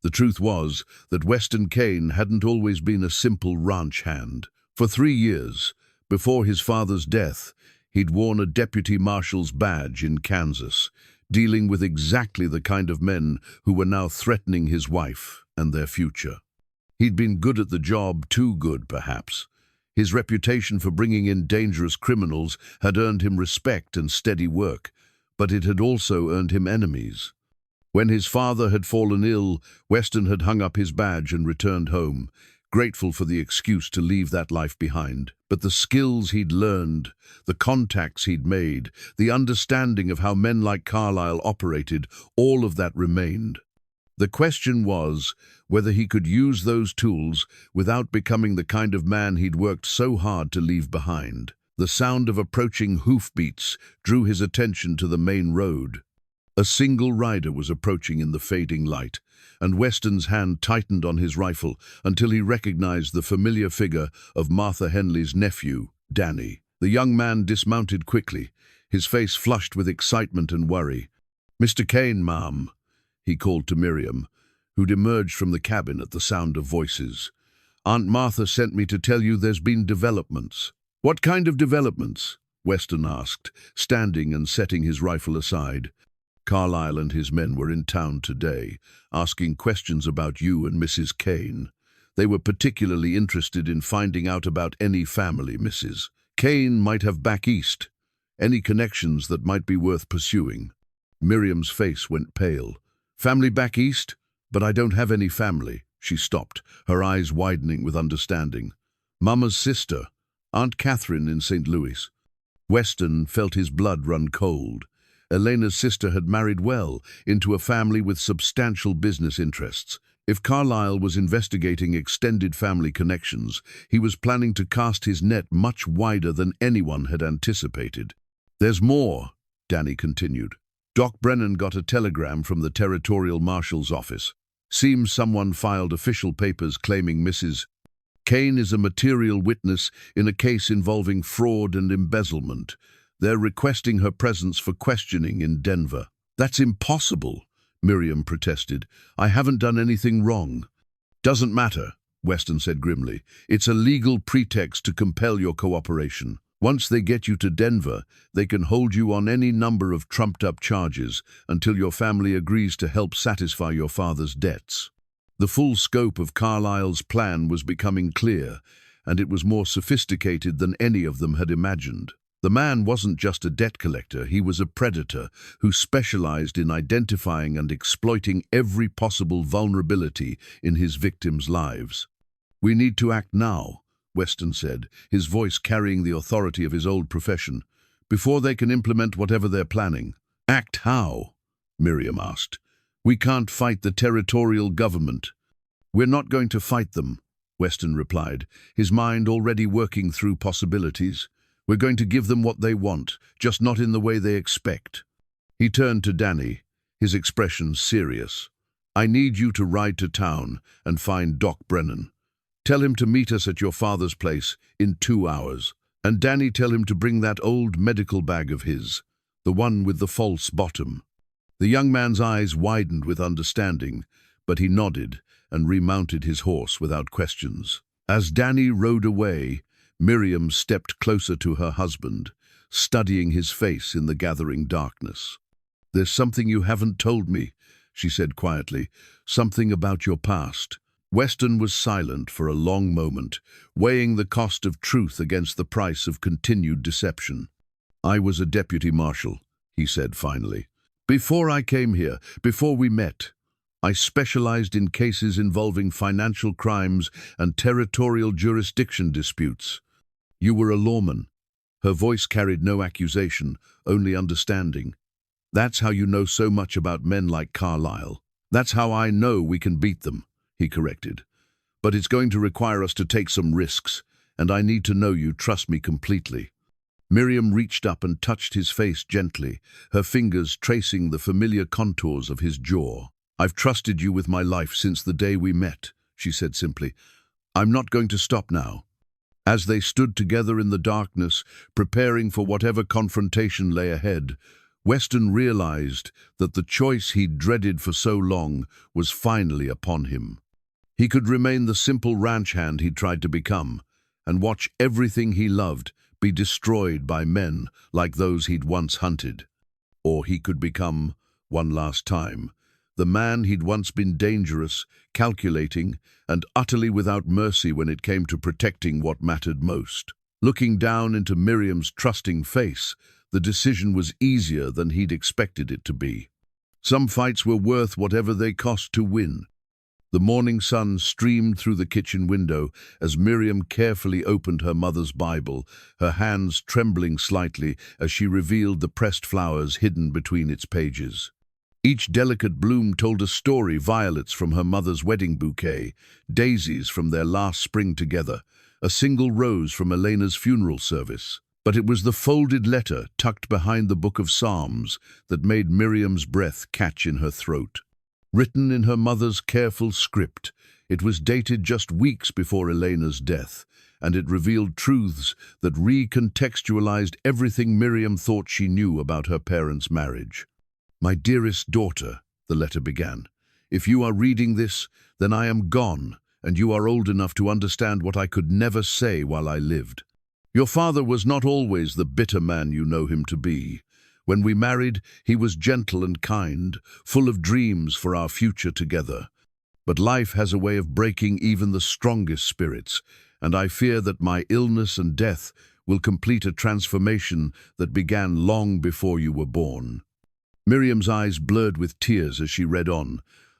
Speaker 1: The truth was that Weston Kane hadn't always been a simple ranch hand. For 3 years, before his father's death, he'd worn a deputy marshal's badge in Kansas, dealing with exactly the kind of men who were now threatening his wife and their future. He'd been good at the job, too good, perhaps. His reputation for bringing in dangerous criminals had earned him respect and steady work, but it had also earned him enemies. When his father had fallen ill, Weston had hung up his badge and returned home, grateful for the excuse to leave that life behind. But the skills he'd learned, the contacts he'd made, the understanding of how men like Carlyle operated, all of that remained. The question was whether he could use those tools without becoming the kind of man he'd worked so hard to leave behind. The sound of approaching hoofbeats drew his attention to the main road. A single rider was approaching in the fading light, and Weston's hand tightened on his rifle until he recognized the familiar figure of Martha Henley's nephew, Danny. The young man dismounted quickly, his face flushed with excitement and worry. "Mr. Kane, ma'am," he called to Miriam, who'd emerged from the cabin at the sound of voices. "Aunt Martha sent me to tell you there's been developments." "What kind of developments?" Weston asked, standing and setting his rifle aside. "Carlyle and his men were in town today, asking questions about you and Mrs. Kane. They were particularly interested in finding out about any family Mrs. Kane might have back east, any connections that might be worth pursuing." Miriam's face went pale. "Family back east? But I don't have any family." She stopped, her eyes widening with understanding. "Mama's sister, Aunt Catherine in St. Louis." Weston felt his blood run cold. Elena's sister had married well into a family with substantial business interests. If Carlyle was investigating extended family connections, he was planning to cast his net much wider than anyone had anticipated. "There's more," Danny continued. Doc Brennan got a telegram from the Territorial Marshal's office. Seems someone filed official papers claiming Mrs. Kane is a material witness in a case involving fraud and embezzlement. They're requesting her presence for questioning in Denver. That's impossible, Miriam protested. I haven't done anything wrong. Doesn't matter, Weston said grimly. It's a legal pretext to compel your cooperation. Once they get you to Denver, they can hold you on any number of trumped-up charges until your family agrees to help satisfy your father's debts. The full scope of Carlisle's plan was becoming clear, and it was more sophisticated than any of them had imagined. The man wasn't just a debt collector, he was a predator who specialized in identifying and exploiting every possible vulnerability in his victims' lives. We need to act now, Weston said, his voice carrying the authority of his old profession, before they can implement whatever they're planning. Act how? Miriam asked. We can't fight the territorial government. We're not going to fight them, Weston replied, his mind already working through possibilities. We're going to give them what they want, just not in the way they expect. He turned to Danny, his expression serious. I need you to ride to town and find Doc Brennan. Tell him to meet us at your father's place in 2 hours. And Danny, tell him to bring that old medical bag of his, the one with the false bottom. The young man's eyes widened with understanding, but he nodded and remounted his horse without questions. As Danny rode away, Miriam stepped closer to her husband, studying his face in the gathering darkness. There's something you haven't told me, she said quietly, something about your past. Weston was silent for a long moment, weighing the cost of truth against the price of continued deception. I was a deputy marshal, he said finally. Before I came here, before we met, I specialized in cases involving financial crimes and territorial jurisdiction disputes. You were a lawman. Her voice carried no accusation, only understanding. That's how you know so much about men like Carlisle. That's how I know we can beat them, he corrected. But it's going to require us to take some risks, and I need to know you trust me completely. Miriam reached up and touched his face gently, her fingers tracing the familiar contours of his jaw. I've trusted you with my life since the day we met, she said simply. I'm not going to stop now. As they stood together in the darkness, preparing for whatever confrontation lay ahead, Weston realized that the choice he'd dreaded for so long was finally upon him. He could remain the simple ranch hand he'd tried to become, and watch everything he loved be destroyed by men like those he'd once hunted. Or he could become, one last time, the man he'd once been dangerous, calculating, and utterly without mercy when it came to protecting what mattered most. Looking down into Miriam's trusting face, the decision was easier than he'd expected it to be. Some fights were worth whatever they cost to win. The morning sun streamed through the kitchen window as Miriam carefully opened her mother's Bible, her hands trembling slightly as she revealed the pressed flowers hidden between its pages. Each delicate bloom told a story: violets from her mother's wedding bouquet, daisies from their last spring together, a single rose from Elena's funeral service. But it was the folded letter tucked behind the book of Psalms that made Miriam's breath catch in her throat. Written in her mother's careful script, it was dated just weeks before Elena's death, and it revealed truths that recontextualized everything Miriam thought she knew about her parents' marriage. My dearest daughter, the letter began, if you are reading this, then I am gone, and you are old enough to understand what I could never say while I lived. Your father was not always the bitter man you know him to be. When we married, he was gentle and kind, full of dreams for our future together. But life has a way of breaking even the strongest spirits, and I fear that my illness and death will complete a transformation that began long before you were born. Miriam's eyes blurred with tears as she read on,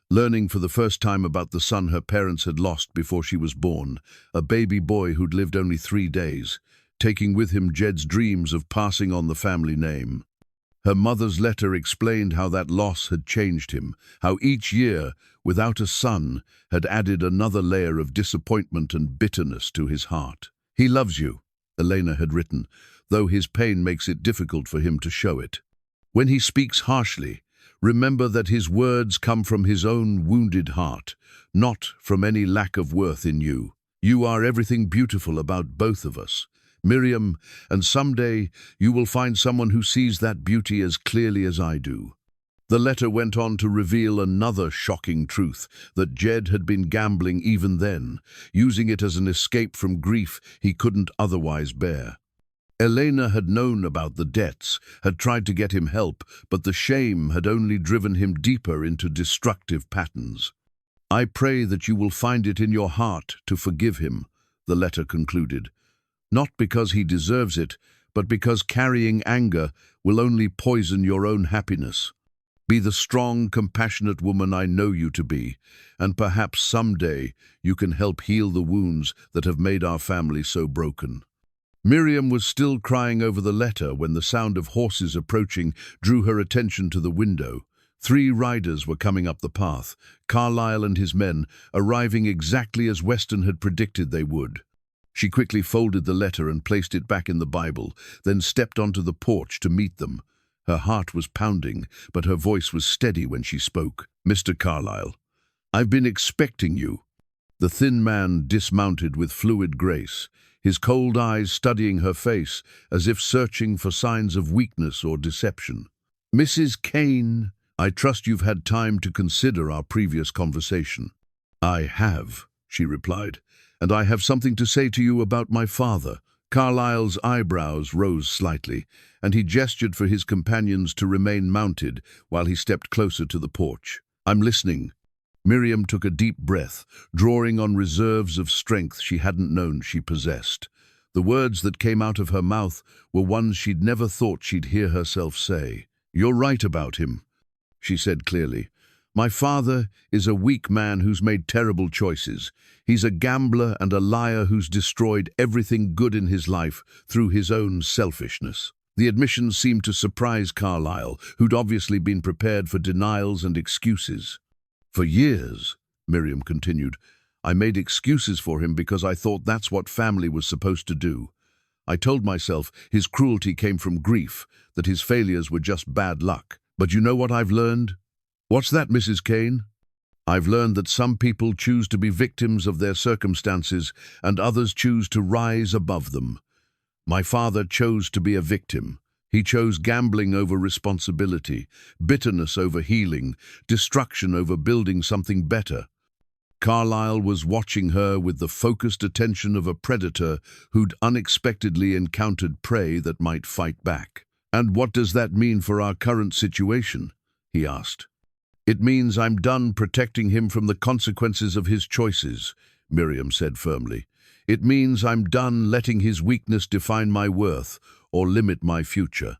Speaker 1: learning for the first time about the son her parents had lost before she was born, a baby boy who'd lived only 3 days, taking with him Jed's dreams of passing on the family name. Her mother's letter explained how that loss had changed him, how each year, without a son, had added another layer of disappointment and bitterness to his heart. He loves you, Elena had written, though his pain makes it difficult for him to show it. When he speaks harshly, remember that his words come from his own wounded heart, not from any lack of worth in you. You are everything beautiful about both of us, Miriam, and someday you will find someone who sees that beauty as clearly as I do. The letter went on to reveal another shocking truth, that Jed had been gambling even then, using it as an escape from grief he couldn't otherwise bear. Elena had known about the debts, had tried to get him help, but the shame had only driven him deeper into destructive patterns. I pray that you will find it in your heart to forgive him, the letter concluded. Not because he deserves it, but because carrying anger will only poison your own happiness. Be the strong, compassionate woman I know you to be, and perhaps someday you can help heal the wounds that have made our family so broken. Miriam was still crying over the letter when the sound of horses approaching drew her attention to the window. 3 riders were coming up the path, Carlyle and his men arriving exactly as Weston had predicted they would. She quickly folded the letter and placed it back in the Bible, then stepped onto the porch to meet them. Her heart was pounding, but her voice was steady when she spoke. "Mr. Carlyle, I've been expecting you." The thin man dismounted with fluid grace, his cold eyes studying her face as if searching for signs of weakness or deception. "Mrs. Kane, I trust you've had time to consider our previous conversation." "I have," she replied, "and I have something to say to you about my father." Carlyle's eyebrows rose slightly, and he gestured for his companions to remain mounted while he stepped closer to the porch. "I'm listening." Miriam took a deep breath, drawing on reserves of strength she hadn't known she possessed. The words that came out of her mouth were ones she'd never thought she'd hear herself say. "You're right about him," she said clearly. "My father is a weak man who's made terrible choices. He's a gambler and a liar who's destroyed everything good in his life through his own selfishness." The admission seemed to surprise Carlyle, who'd obviously been prepared for denials and excuses. "For years," Miriam continued, "I made excuses for him because I thought that's what family was supposed to do. I told myself his cruelty came from grief, that his failures were just bad luck. But you know what I've learned?" "What's that, Mrs. Kane?" "I've learned that some people choose to be victims of their circumstances and others choose to rise above them. My father chose to be a victim. He chose gambling over responsibility, bitterness over healing, destruction over building something better." Carlyle was watching her with the focused attention of a predator who'd unexpectedly encountered prey that might fight back. "And what does that mean for our current situation?" he asked. "It means I'm done protecting him from the consequences of his choices," Miriam said firmly. "It means I'm done letting his weakness define my worth or limit my future."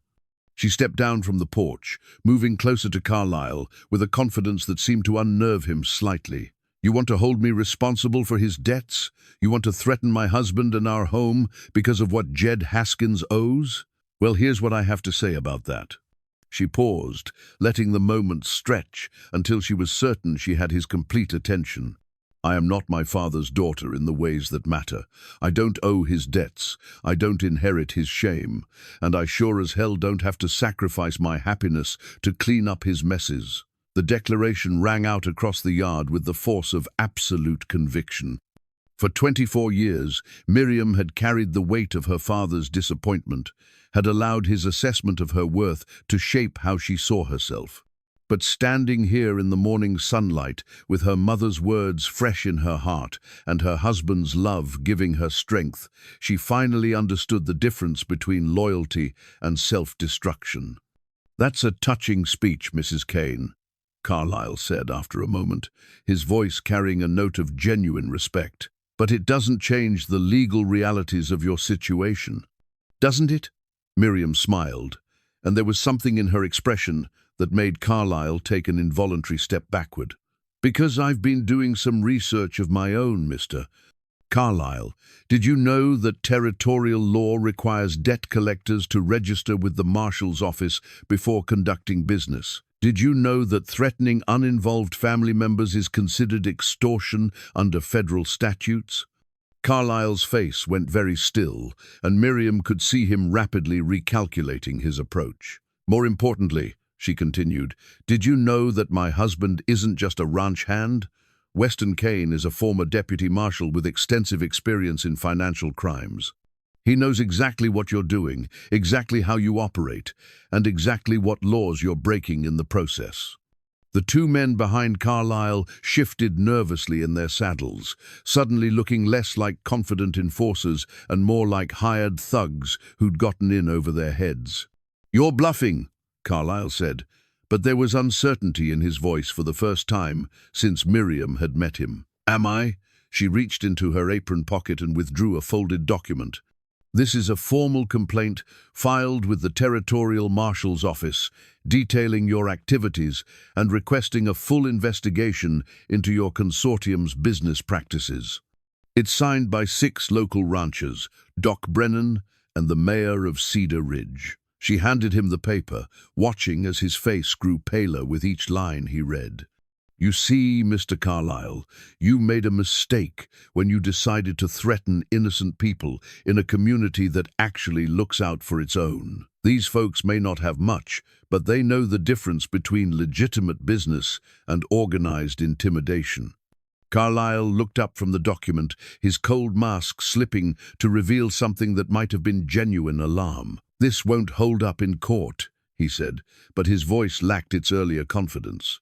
Speaker 1: She stepped down from the porch, moving closer to Carlyle with a confidence that seemed to unnerve him slightly. "You want to hold me responsible for his debts? You want to threaten my husband and our home because of what Jed Haskins owes? Well, here's what I have to say about that." She paused, letting the moment stretch until she was certain she had his complete attention. "I am not my father's daughter in the ways that matter. I don't owe his debts. I don't inherit his shame. And I sure as hell don't have to sacrifice my happiness to clean up his messes." The declaration rang out across the yard with the force of absolute conviction. For 24 years, Miriam had carried the weight of her father's disappointment, had allowed his assessment of her worth to shape how she saw herself. But standing here in the morning sunlight, with her mother's words fresh in her heart and her husband's love giving her strength, she finally understood the difference between loyalty and self-destruction. "That's a touching speech, Mrs. Kane," Carlyle said after a moment, his voice carrying a note of genuine respect. "But it doesn't change the legal realities of your situation." "Doesn't it?" Miriam smiled, and there was something in her expression that made Carlyle take an involuntary step backward. "Because I've been doing some research of my own, Mr. Carlyle. Did you know that territorial law requires debt collectors to register with the marshal's office before conducting business? Did you know that threatening uninvolved family members is considered extortion under federal statutes?" Carlyle's face went very still, and Miriam could see him rapidly recalculating his approach. More importantly, she continued, did you know that my husband isn't just a ranch hand? Weston Kane is a former deputy marshal with extensive experience in financial crimes. He knows exactly what you're doing, exactly how you operate, and exactly what laws you're breaking in the process. The two men behind Carlyle shifted nervously in their saddles, suddenly looking less like confident enforcers and more like hired thugs who'd gotten in over their heads. You're bluffing, Carlyle said, but there was uncertainty in his voice for the first time since Miriam had met him. Am I? She reached into her apron pocket and withdrew a folded document. This is a formal complaint filed with the Territorial Marshal's Office, detailing your activities and requesting a full investigation into your consortium's business practices. It's signed by 6 local ranchers, Doc Brennan and the mayor of Cedar Ridge. She handed him the paper, watching as his face grew paler with each line he read. You see, Mr. Carlyle, you made a mistake when you decided to threaten innocent people in a community that actually looks out for its own. These folks may not have much, but they know the difference between legitimate business and organized intimidation. Carlyle looked up from the document, his cold mask slipping to reveal something that might have been genuine alarm. This won't hold up in court, he said, but his voice lacked its earlier confidence.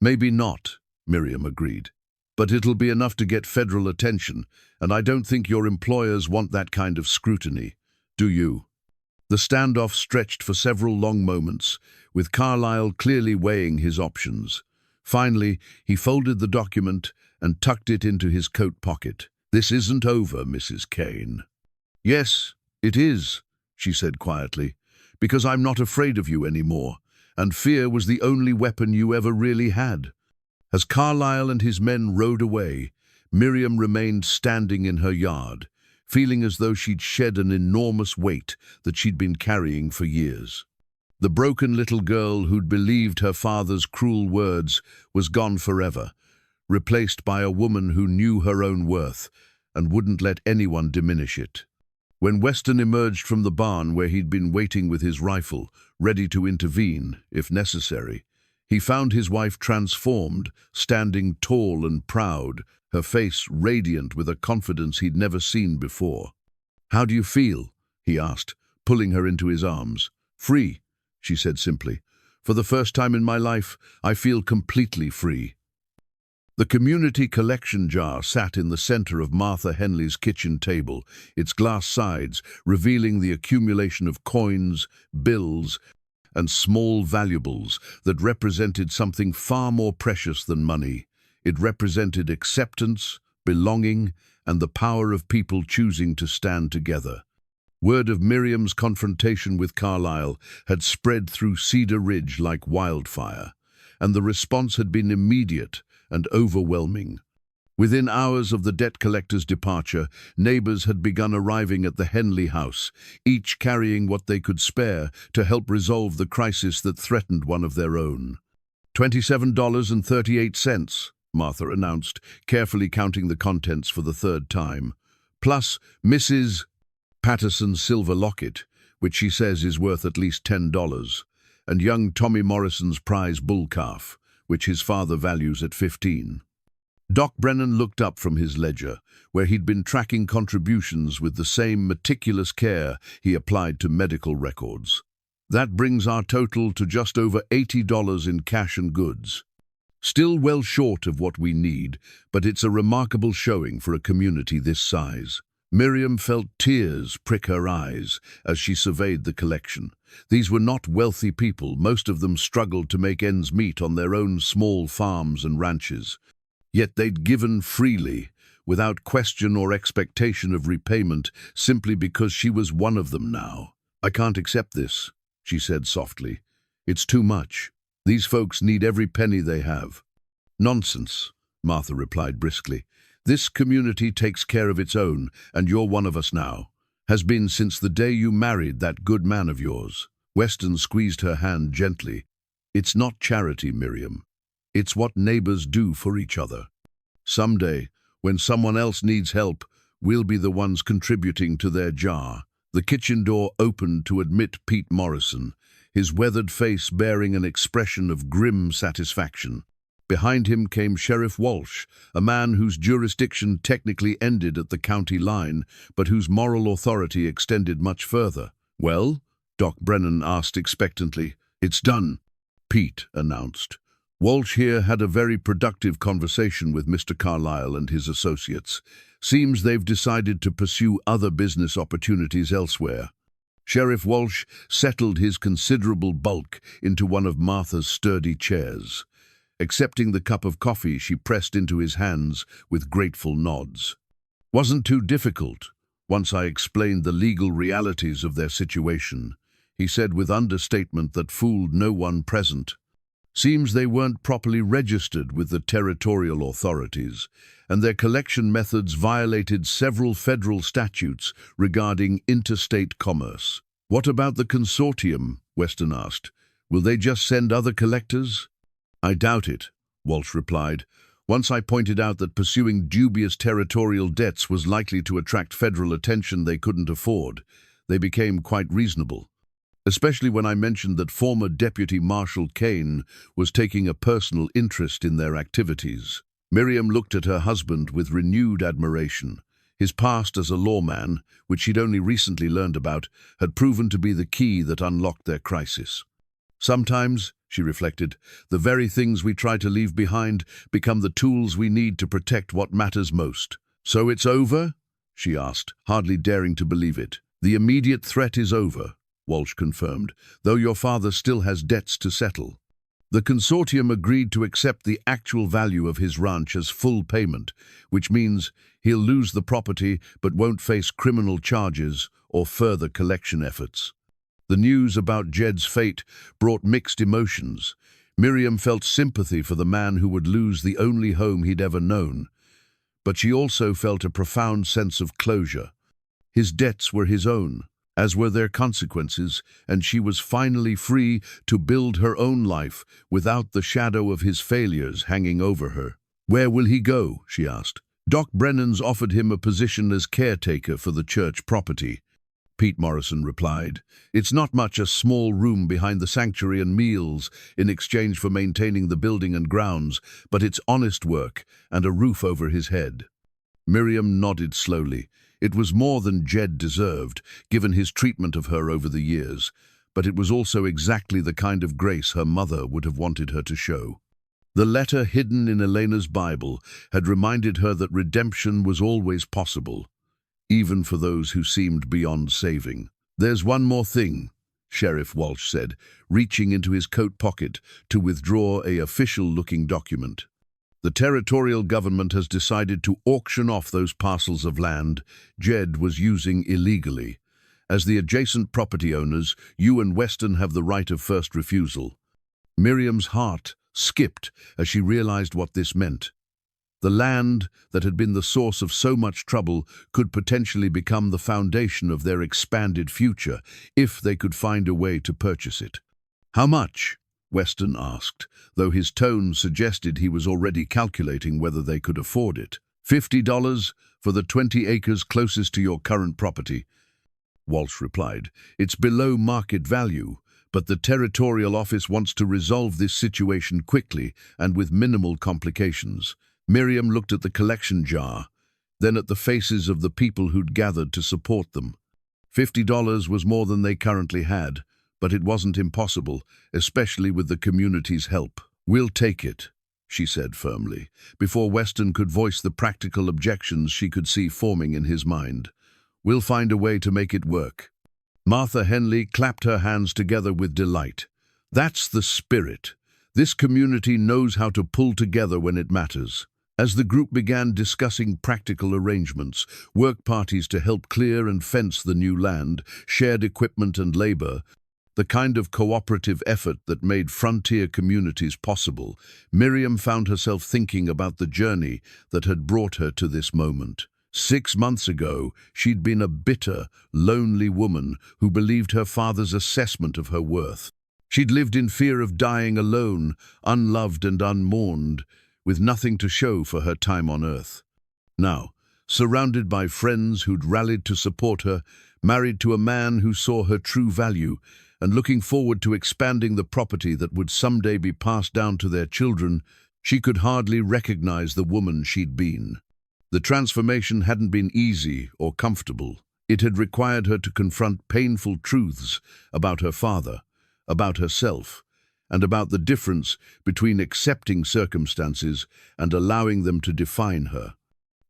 Speaker 1: Maybe not, Miriam agreed, but it'll be enough to get federal attention, and I don't think your employers want that kind of scrutiny, do you? The standoff stretched for several long moments, with Carlyle clearly weighing his options. Finally, he folded the document and tucked it into his coat pocket. This isn't over, Mrs. Kane. Yes, it is, she said quietly, because I'm not afraid of you anymore. And fear was the only weapon you ever really had. As Carlyle and his men rode away, Miriam remained standing in her yard, feeling as though she'd shed an enormous weight that she'd been carrying for years. The broken little girl who'd believed her father's cruel words was gone forever, replaced by a woman who knew her own worth and wouldn't let anyone diminish it. When Weston emerged from the barn where he'd been waiting with his rifle, ready to intervene, if necessary, he found his wife transformed, standing tall and proud, her face radiant with a confidence he'd never seen before. How do you feel? He asked, pulling her into his arms. Free, she said simply. For the first time in my life, I feel completely free. The community collection jar sat in the center of Martha Henley's kitchen table, its glass sides revealing the accumulation of coins, bills, and small valuables that represented something far more precious than money. It represented acceptance, belonging, and the power of people choosing to stand together. Word of Miriam's confrontation with Carlyle had spread through Cedar Ridge like wildfire, and the response had been immediate and overwhelming. Within hours of the debt collector's departure, neighbors had begun arriving at the Henley house, each carrying what they could spare to help resolve the crisis that threatened one of their own. $27.38, Martha announced, carefully counting the contents for the third time, plus Mrs. Patterson's silver locket, which she says is worth at least $10, and young Tommy Morrison's prize bull calf, which his father values at 15. Doc Brennan looked up from his ledger, where he'd been tracking contributions with the same meticulous care he applied to medical records. That brings our total to just over $80 in cash and goods. Still well short of what we need, but it's a remarkable showing for a community this size. Miriam felt tears prick her eyes as she surveyed the collection. These were not wealthy people. Most of them struggled to make ends meet on their own small farms and ranches. Yet they'd given freely, without question or expectation of repayment, simply because she was one of them now. I can't accept this, she said softly. It's too much. These folks need every penny they have. Nonsense, Martha replied briskly. This community takes care of its own, and you're one of us now. Has been since the day you married that good man of yours. Weston squeezed her hand gently. It's not charity, Miriam. It's what neighbors do for each other. Someday, when someone else needs help, we'll be the ones contributing to their jar. The kitchen door opened to admit Pete Morrison, his weathered face bearing an expression of grim satisfaction. Behind him came Sheriff Walsh, a man whose jurisdiction technically ended at the county line, but whose moral authority extended much further. "Well?" Doc Brennan asked expectantly. "It's done," Pete announced. Walsh here had a very productive conversation with Mr. Carlyle and his associates. Seems they've decided to pursue other business opportunities elsewhere. Sheriff Walsh settled his considerable bulk into one of Martha's sturdy chairs. Accepting the cup of coffee she pressed into his hands with grateful nods. "Wasn't too difficult, once I explained the legal realities of their situation," he said with understatement that fooled no one present. "Seems they weren't properly registered with the territorial authorities, and their collection methods violated several federal statutes regarding interstate commerce." "What about the consortium?" Weston asked. "Will they just send other collectors?" "I doubt it," Walsh replied. "Once I pointed out that pursuing dubious territorial debts was likely to attract federal attention they couldn't afford, they became quite reasonable. Especially when I mentioned that former Deputy Marshal Kane was taking a personal interest in their activities." Miriam looked at her husband with renewed admiration. His past as a lawman, which she'd only recently learned about, had proven to be the key that unlocked their crisis. "Sometimes," she reflected, "the very things we try to leave behind become the tools we need to protect what matters most." "So it's over?" she asked, hardly daring to believe it. "The immediate threat is over," Walsh confirmed, "though your father still has debts to settle." The consortium agreed to accept the actual value of his ranch as full payment, which means he'll lose the property but won't face criminal charges or further collection efforts. The news about Jed's fate brought mixed emotions. Miriam felt sympathy for the man who would lose the only home he'd ever known, but she also felt a profound sense of closure. His debts were his own, as were their consequences, and she was finally free to build her own life without the shadow of his failures hanging over her. "Where will he go?" she asked. "Doc Brennan's offered him a position as caretaker for the church property," Pete Morrison replied. "It's not much, a small room behind the sanctuary and meals in exchange for maintaining the building and grounds, but it's honest work and a roof over his head." Miriam nodded slowly. It was more than Jed deserved, given his treatment of her over the years, but it was also exactly the kind of grace her mother would have wanted her to show. The letter hidden in Elena's Bible had reminded her that redemption was always possible, even for those who seemed beyond saving. "There's one more thing," Sheriff Walsh said, reaching into his coat pocket to withdraw an official-looking document. "The territorial government has decided to auction off those parcels of land Jed was using illegally. As the adjacent property owners, you and Weston have the right of first refusal." Miriam's heart skipped as she realized what this meant. The land that had been the source of so much trouble could potentially become the foundation of their expanded future if they could find a way to purchase it. "How much?" Weston asked, though his tone suggested he was already calculating whether they could afford it. $50 for the 20 acres closest to your current property," Walsh replied. "It's below market value, but the territorial office wants to resolve this situation quickly and with minimal complications." Miriam looked at the collection jar, then at the faces of the people who'd gathered to support them. $50 was more than they currently had, but it wasn't impossible, especially with the community's help. "We'll take it," she said firmly, before Weston could voice the practical objections she could see forming in his mind. "We'll find a way to make it work." Martha Henley clapped her hands together with delight. "That's the spirit. This community knows how to pull together when it matters." As the group began discussing practical arrangements, work parties to help clear and fence the new land, shared equipment and labor, the kind of cooperative effort that made frontier communities possible, Miriam found herself thinking about the journey that had brought her to this moment. 6 months ago, she'd been a bitter, lonely woman who believed her father's assessment of her worth. She'd lived in fear of dying alone, unloved and unmourned, with nothing to show for her time on earth. Now, surrounded by friends who'd rallied to support her, married to a man who saw her true value, and looking forward to expanding the property that would someday be passed down to their children, she could hardly recognize the woman she'd been. The transformation hadn't been easy or comfortable. It had required her to confront painful truths about her father, about herself, and about the difference between accepting circumstances and allowing them to define her.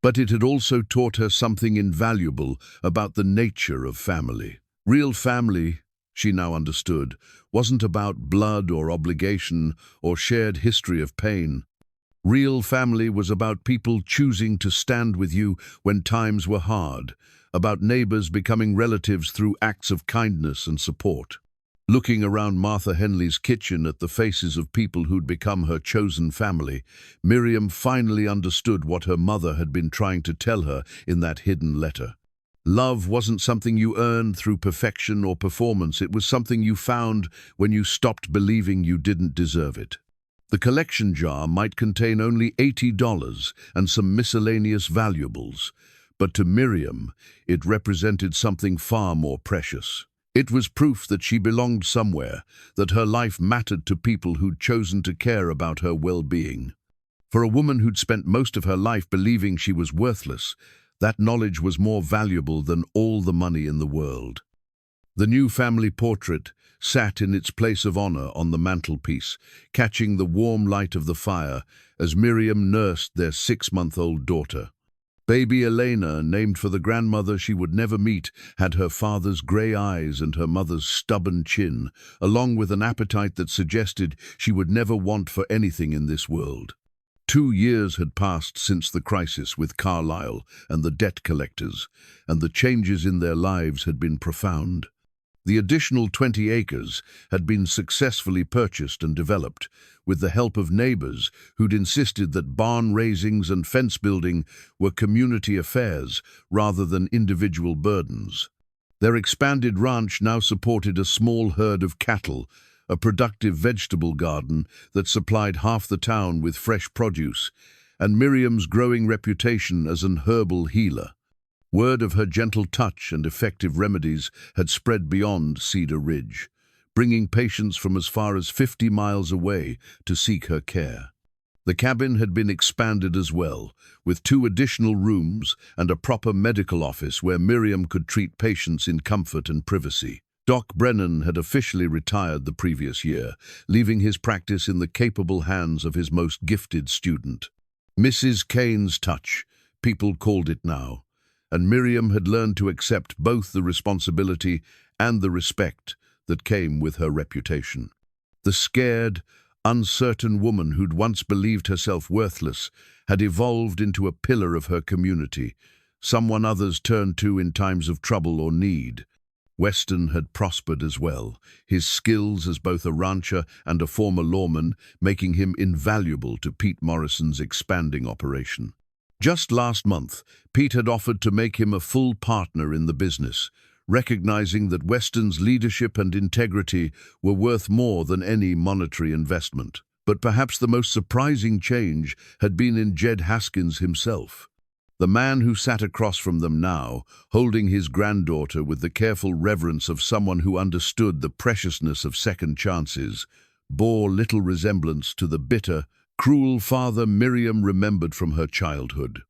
Speaker 1: But it had also taught her something invaluable about the nature of family. Real family, she now understood, wasn't about blood or obligation or shared history of pain. Real family was about people choosing to stand with you when times were hard, about neighbors becoming relatives through acts of kindness and support. Looking around Martha Henley's kitchen at the faces of people who'd become her chosen family, Miriam finally understood what her mother had been trying to tell her in that hidden letter. Love wasn't something you earned through perfection or performance. It was something you found when you stopped believing you didn't deserve it. The collection jar might contain only $80 and some miscellaneous valuables, but to Miriam, it represented something far more precious. It was proof that she belonged somewhere, that her life mattered to people who'd chosen to care about her well-being. For a woman who'd spent most of her life believing she was worthless, that knowledge was more valuable than all the money in the world. The new family portrait sat in its place of honor on the mantelpiece, catching the warm light of the fire as Miriam nursed their 6-month-old daughter. Baby Elena, named for the grandmother she would never meet, had her father's grey eyes and her mother's stubborn chin, along with an appetite that suggested she would never want for anything in this world. 2 years had passed since the crisis with Carlyle and the debt collectors, and the changes in their lives had been profound. The additional 20 acres had been successfully purchased and developed, with the help of neighbors who'd insisted that barn raisings and fence building were community affairs rather than individual burdens. Their expanded ranch now supported a small herd of cattle, a productive vegetable garden that supplied half the town with fresh produce, and Miriam's growing reputation as an herbal healer. Word of her gentle touch and effective remedies had spread beyond Cedar Ridge, bringing patients from as far as 50 miles away to seek her care. The cabin had been expanded as well, with 2 additional rooms and a proper medical office where Miriam could treat patients in comfort and privacy. Doc Brennan had officially retired the previous year, leaving his practice in the capable hands of his most gifted student. Mrs. Kane's touch, people called it now, and Miriam had learned to accept both the responsibility and the respect that came with her reputation. The scared, uncertain woman who'd once believed herself worthless had evolved into a pillar of her community, someone others turned to in times of trouble or need. Weston had prospered as well, his skills as both a rancher and a former lawman making him invaluable to Pete Morrison's expanding operation. Just last month, Pete had offered to make him a full partner in the business, recognizing that Weston's leadership and integrity were worth more than any monetary investment. But perhaps the most surprising change had been in Jed Haskins himself. The man who sat across from them now, holding his granddaughter with the careful reverence of someone who understood the preciousness of second chances, bore little resemblance to the bitter, cruel father Miriam remembered from her childhood.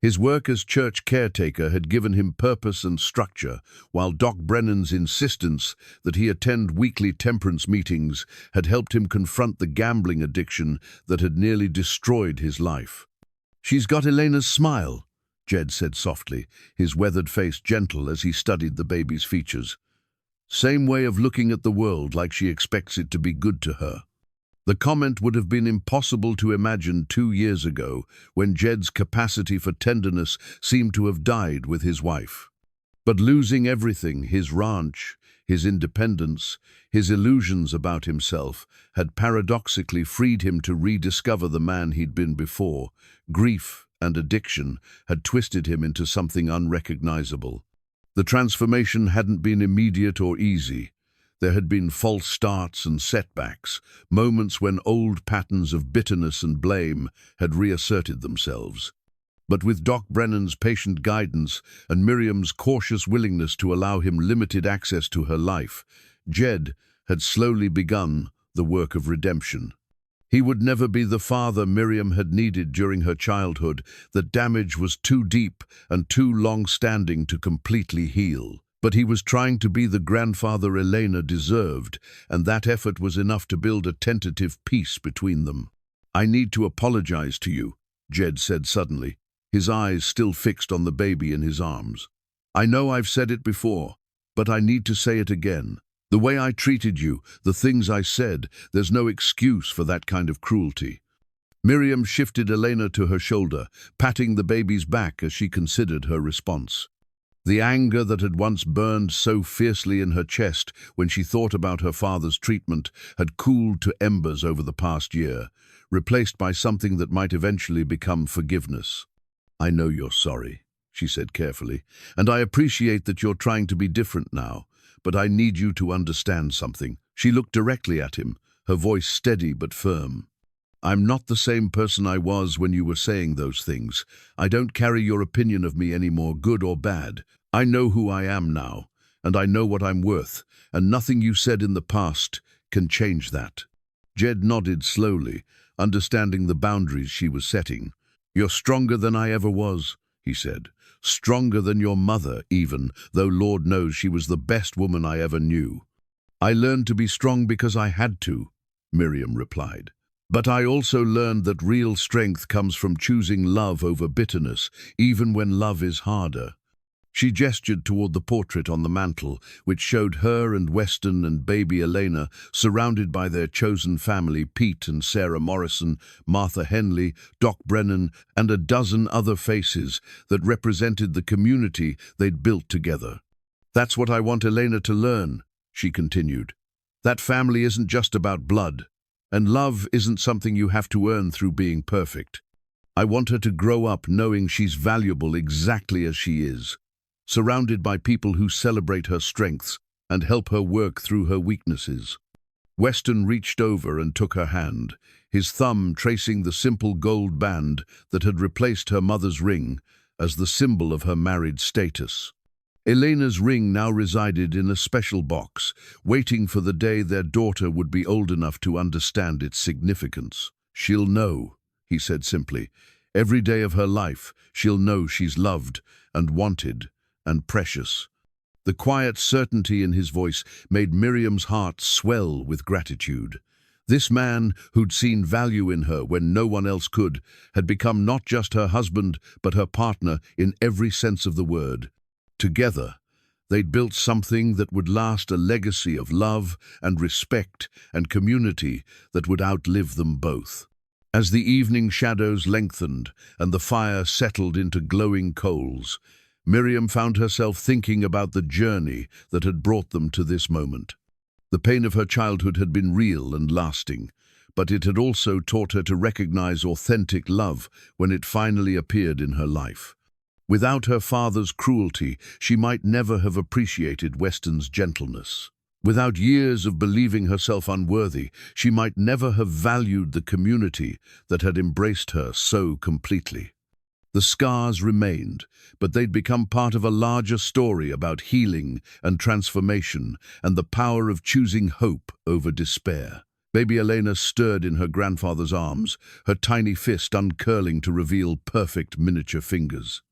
Speaker 1: His work as church caretaker had given him purpose and structure, while Doc Brennan's insistence that he attend weekly temperance meetings had helped him confront the gambling addiction that had nearly destroyed his life. "She's got Elena's smile," Jed said softly, his weathered face gentle as he studied the baby's features. "Same way of looking at the world, like she expects it to be good to her." The comment would have been impossible to imagine 2 years ago, when Jed's capacity for tenderness seemed to have died with his wife. But losing everything, his ranch, his independence, his illusions about himself, had paradoxically freed him to rediscover the man he'd been before. Grief and addiction had twisted him into something unrecognizable. The transformation hadn't been immediate or easy. There had been false starts and setbacks, moments when old patterns of bitterness and blame had reasserted themselves. But with Doc Brennan's patient guidance and Miriam's cautious willingness to allow him limited access to her life, Jed had slowly begun the work of redemption. He would never be the father Miriam had needed during her childhood. The damage was too deep and too long-standing to completely heal. But he was trying to be the grandfather Elena deserved, and that effort was enough to build a tentative peace between them. "I need to apologize to you," Jed said suddenly, his eyes still fixed on the baby in his arms. "I know I've said it before, but I need to say it again. The way I treated you, the things I said, there's no excuse for that kind of cruelty." Miriam shifted Elena to her shoulder, patting the baby's back as she considered her response. The anger that had once burned so fiercely in her chest when she thought about her father's treatment had cooled to embers over the past year, replaced by something that might eventually become forgiveness. "I know you're sorry," she said carefully, "and I appreciate that you're trying to be different now. But I need you to understand something." She looked directly at him, her voice steady but firm. "I'm not the same person I was when you were saying those things. I don't carry your opinion of me anymore, good or bad. I know who I am now, and I know what I'm worth, and nothing you said in the past can change that." Jed nodded slowly, understanding the boundaries she was setting. "You're stronger than I ever was," he said. "Stronger than your mother, even, though Lord knows she was the best woman I ever knew." "I learned to be strong because I had to," Miriam replied. "But I also learned that real strength comes from choosing love over bitterness, even when love is harder." She gestured toward the portrait on the mantel, which showed her and Weston and baby Elena surrounded by their chosen family, Pete and Sarah Morrison, Martha Henley, Doc Brennan, and a dozen other faces that represented the community they'd built together. "That's what I want Elena to learn," she continued. "That family isn't just about blood, and love isn't something you have to earn through being perfect. I want her to grow up knowing she's valuable exactly as she is, surrounded by people who celebrate her strengths and help her work through her weaknesses." Weston reached over and took her hand, his thumb tracing the simple gold band that had replaced her mother's ring as the symbol of her married status. Elena's ring now resided in a special box, waiting for the day their daughter would be old enough to understand its significance. "She'll know," he said simply. "Every day of her life, she'll know she's loved and wanted and precious." The quiet certainty in his voice made Miriam's heart swell with gratitude. This man, who'd seen value in her when no one else could, had become not just her husband, but her partner in every sense of the word. Together, they'd built something that would last, a legacy of love and respect and community that would outlive them both. As the evening shadows lengthened and the fire settled into glowing coals, Miriam found herself thinking about the journey that had brought them to this moment. The pain of her childhood had been real and lasting, but it had also taught her to recognize authentic love when it finally appeared in her life. Without her father's cruelty, she might never have appreciated Weston's gentleness. Without years of believing herself unworthy, she might never have valued the community that had embraced her so completely. The scars remained, but they'd become part of a larger story about healing and transformation and the power of choosing hope over despair. Baby Elena stirred in her grandfather's arms, her tiny fist uncurling to reveal perfect miniature fingers.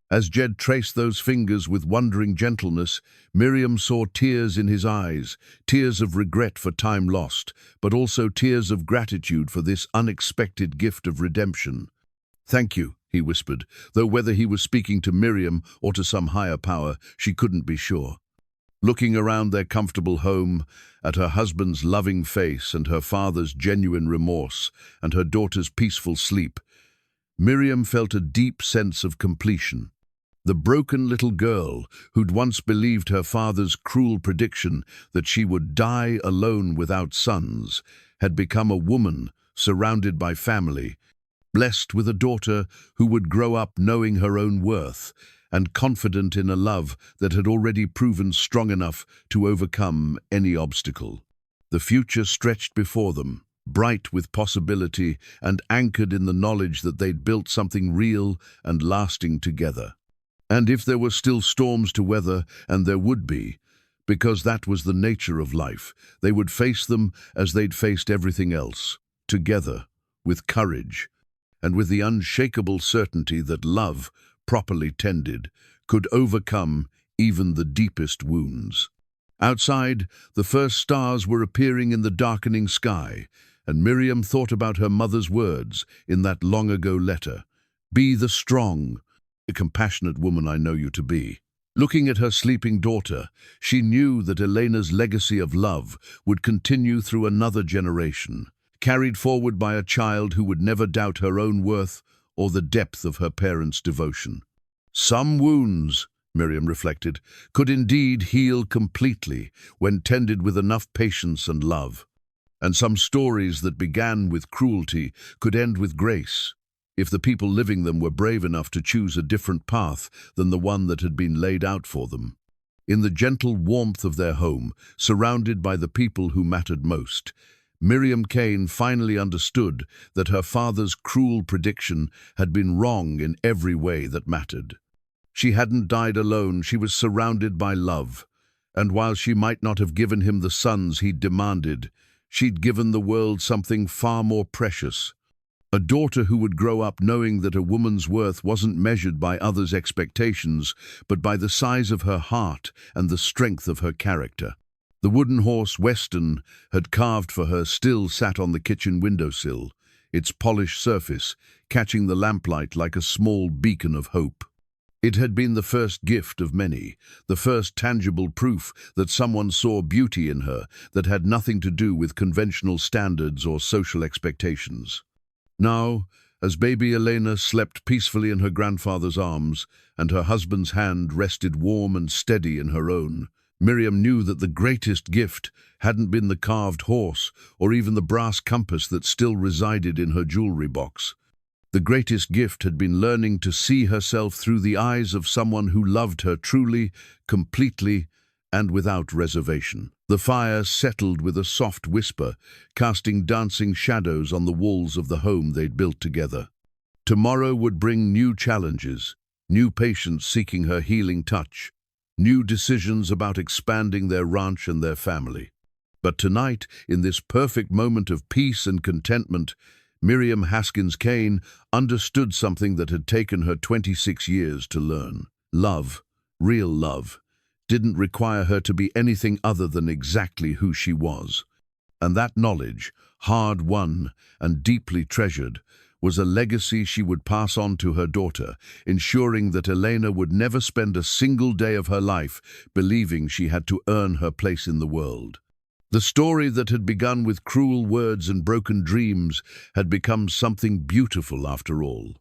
Speaker 1: As Jed traced those fingers with wondering gentleness, Miriam saw tears in his eyes, tears of regret for time lost, but also tears of gratitude for this unexpected gift of redemption. "Thank you," he whispered, though whether he was speaking to Miriam or to some higher power, she couldn't be sure. Looking around their comfortable home, at her husband's loving face and her father's genuine remorse and her daughter's peaceful sleep, Miriam felt a deep sense of completion. The broken little girl, who'd once believed her father's cruel prediction that she would die alone without sons, had become a woman surrounded by family, blessed with a daughter who would grow up knowing her own worth and confident in a love that had already proven strong enough to overcome any obstacle. The future stretched before them, bright with possibility and anchored in the knowledge that they'd built something real and lasting together. And if there were still storms to weather, and there would be, because that was the nature of life. They would face them as they'd faced everything else, together, with courage, and with the unshakable certainty that love, properly tended, could overcome even the deepest wounds. Outside, the first stars were appearing in the darkening sky, and Miriam thought about her mother's words in that long-ago letter. "Be the strong, the compassionate woman I know you to be." Looking at her sleeping daughter, she knew that Elena's legacy of love would continue through another generation, carried forward by a child who would never doubt her own worth or the depth of her parents' devotion. Some wounds, Miriam reflected, could indeed heal completely when tended with enough patience and love. And some stories that began with cruelty could end with grace, if the people living them were brave enough to choose a different path than the one that had been laid out for them. In the gentle warmth of their home, surrounded by the people who mattered most, Miriam Kane finally understood that her father's cruel prediction had been wrong in every way that mattered. She hadn't died alone, she was surrounded by love, and while she might not have given him the sons he'd demanded, she'd given the world something far more precious. A daughter who would grow up knowing that a woman's worth wasn't measured by others' expectations, but by the size of her heart and the strength of her character. The wooden horse Weston had carved for her still sat on the kitchen windowsill, its polished surface catching the lamplight like a small beacon of hope. It had been the first gift of many, the first tangible proof that someone saw beauty in her that had nothing to do with conventional standards or social expectations. Now, as baby Elena slept peacefully in her grandfather's arms and her husband's hand rested warm and steady in her own, Miriam knew that the greatest gift hadn't been the carved horse or even the brass compass that still resided in her jewelry box. The greatest gift had been learning to see herself through the eyes of someone who loved her truly, completely, and without reservation. The fire settled with a soft whisper, casting dancing shadows on the walls of the home they'd built together. Tomorrow would bring new challenges, new patients seeking her healing touch, new decisions about expanding their ranch and their family. But tonight, in this perfect moment of peace and contentment, Miriam Haskins Kane understood something that had taken her 26 years to learn. Love, real love, didn't require her to be anything other than exactly who she was. And that knowledge, hard-won and deeply treasured, was a legacy she would pass on to her daughter, ensuring that Elena would never spend a single day of her life believing she had to earn her place in the world. The story that had begun with cruel words and broken dreams had become something beautiful after all.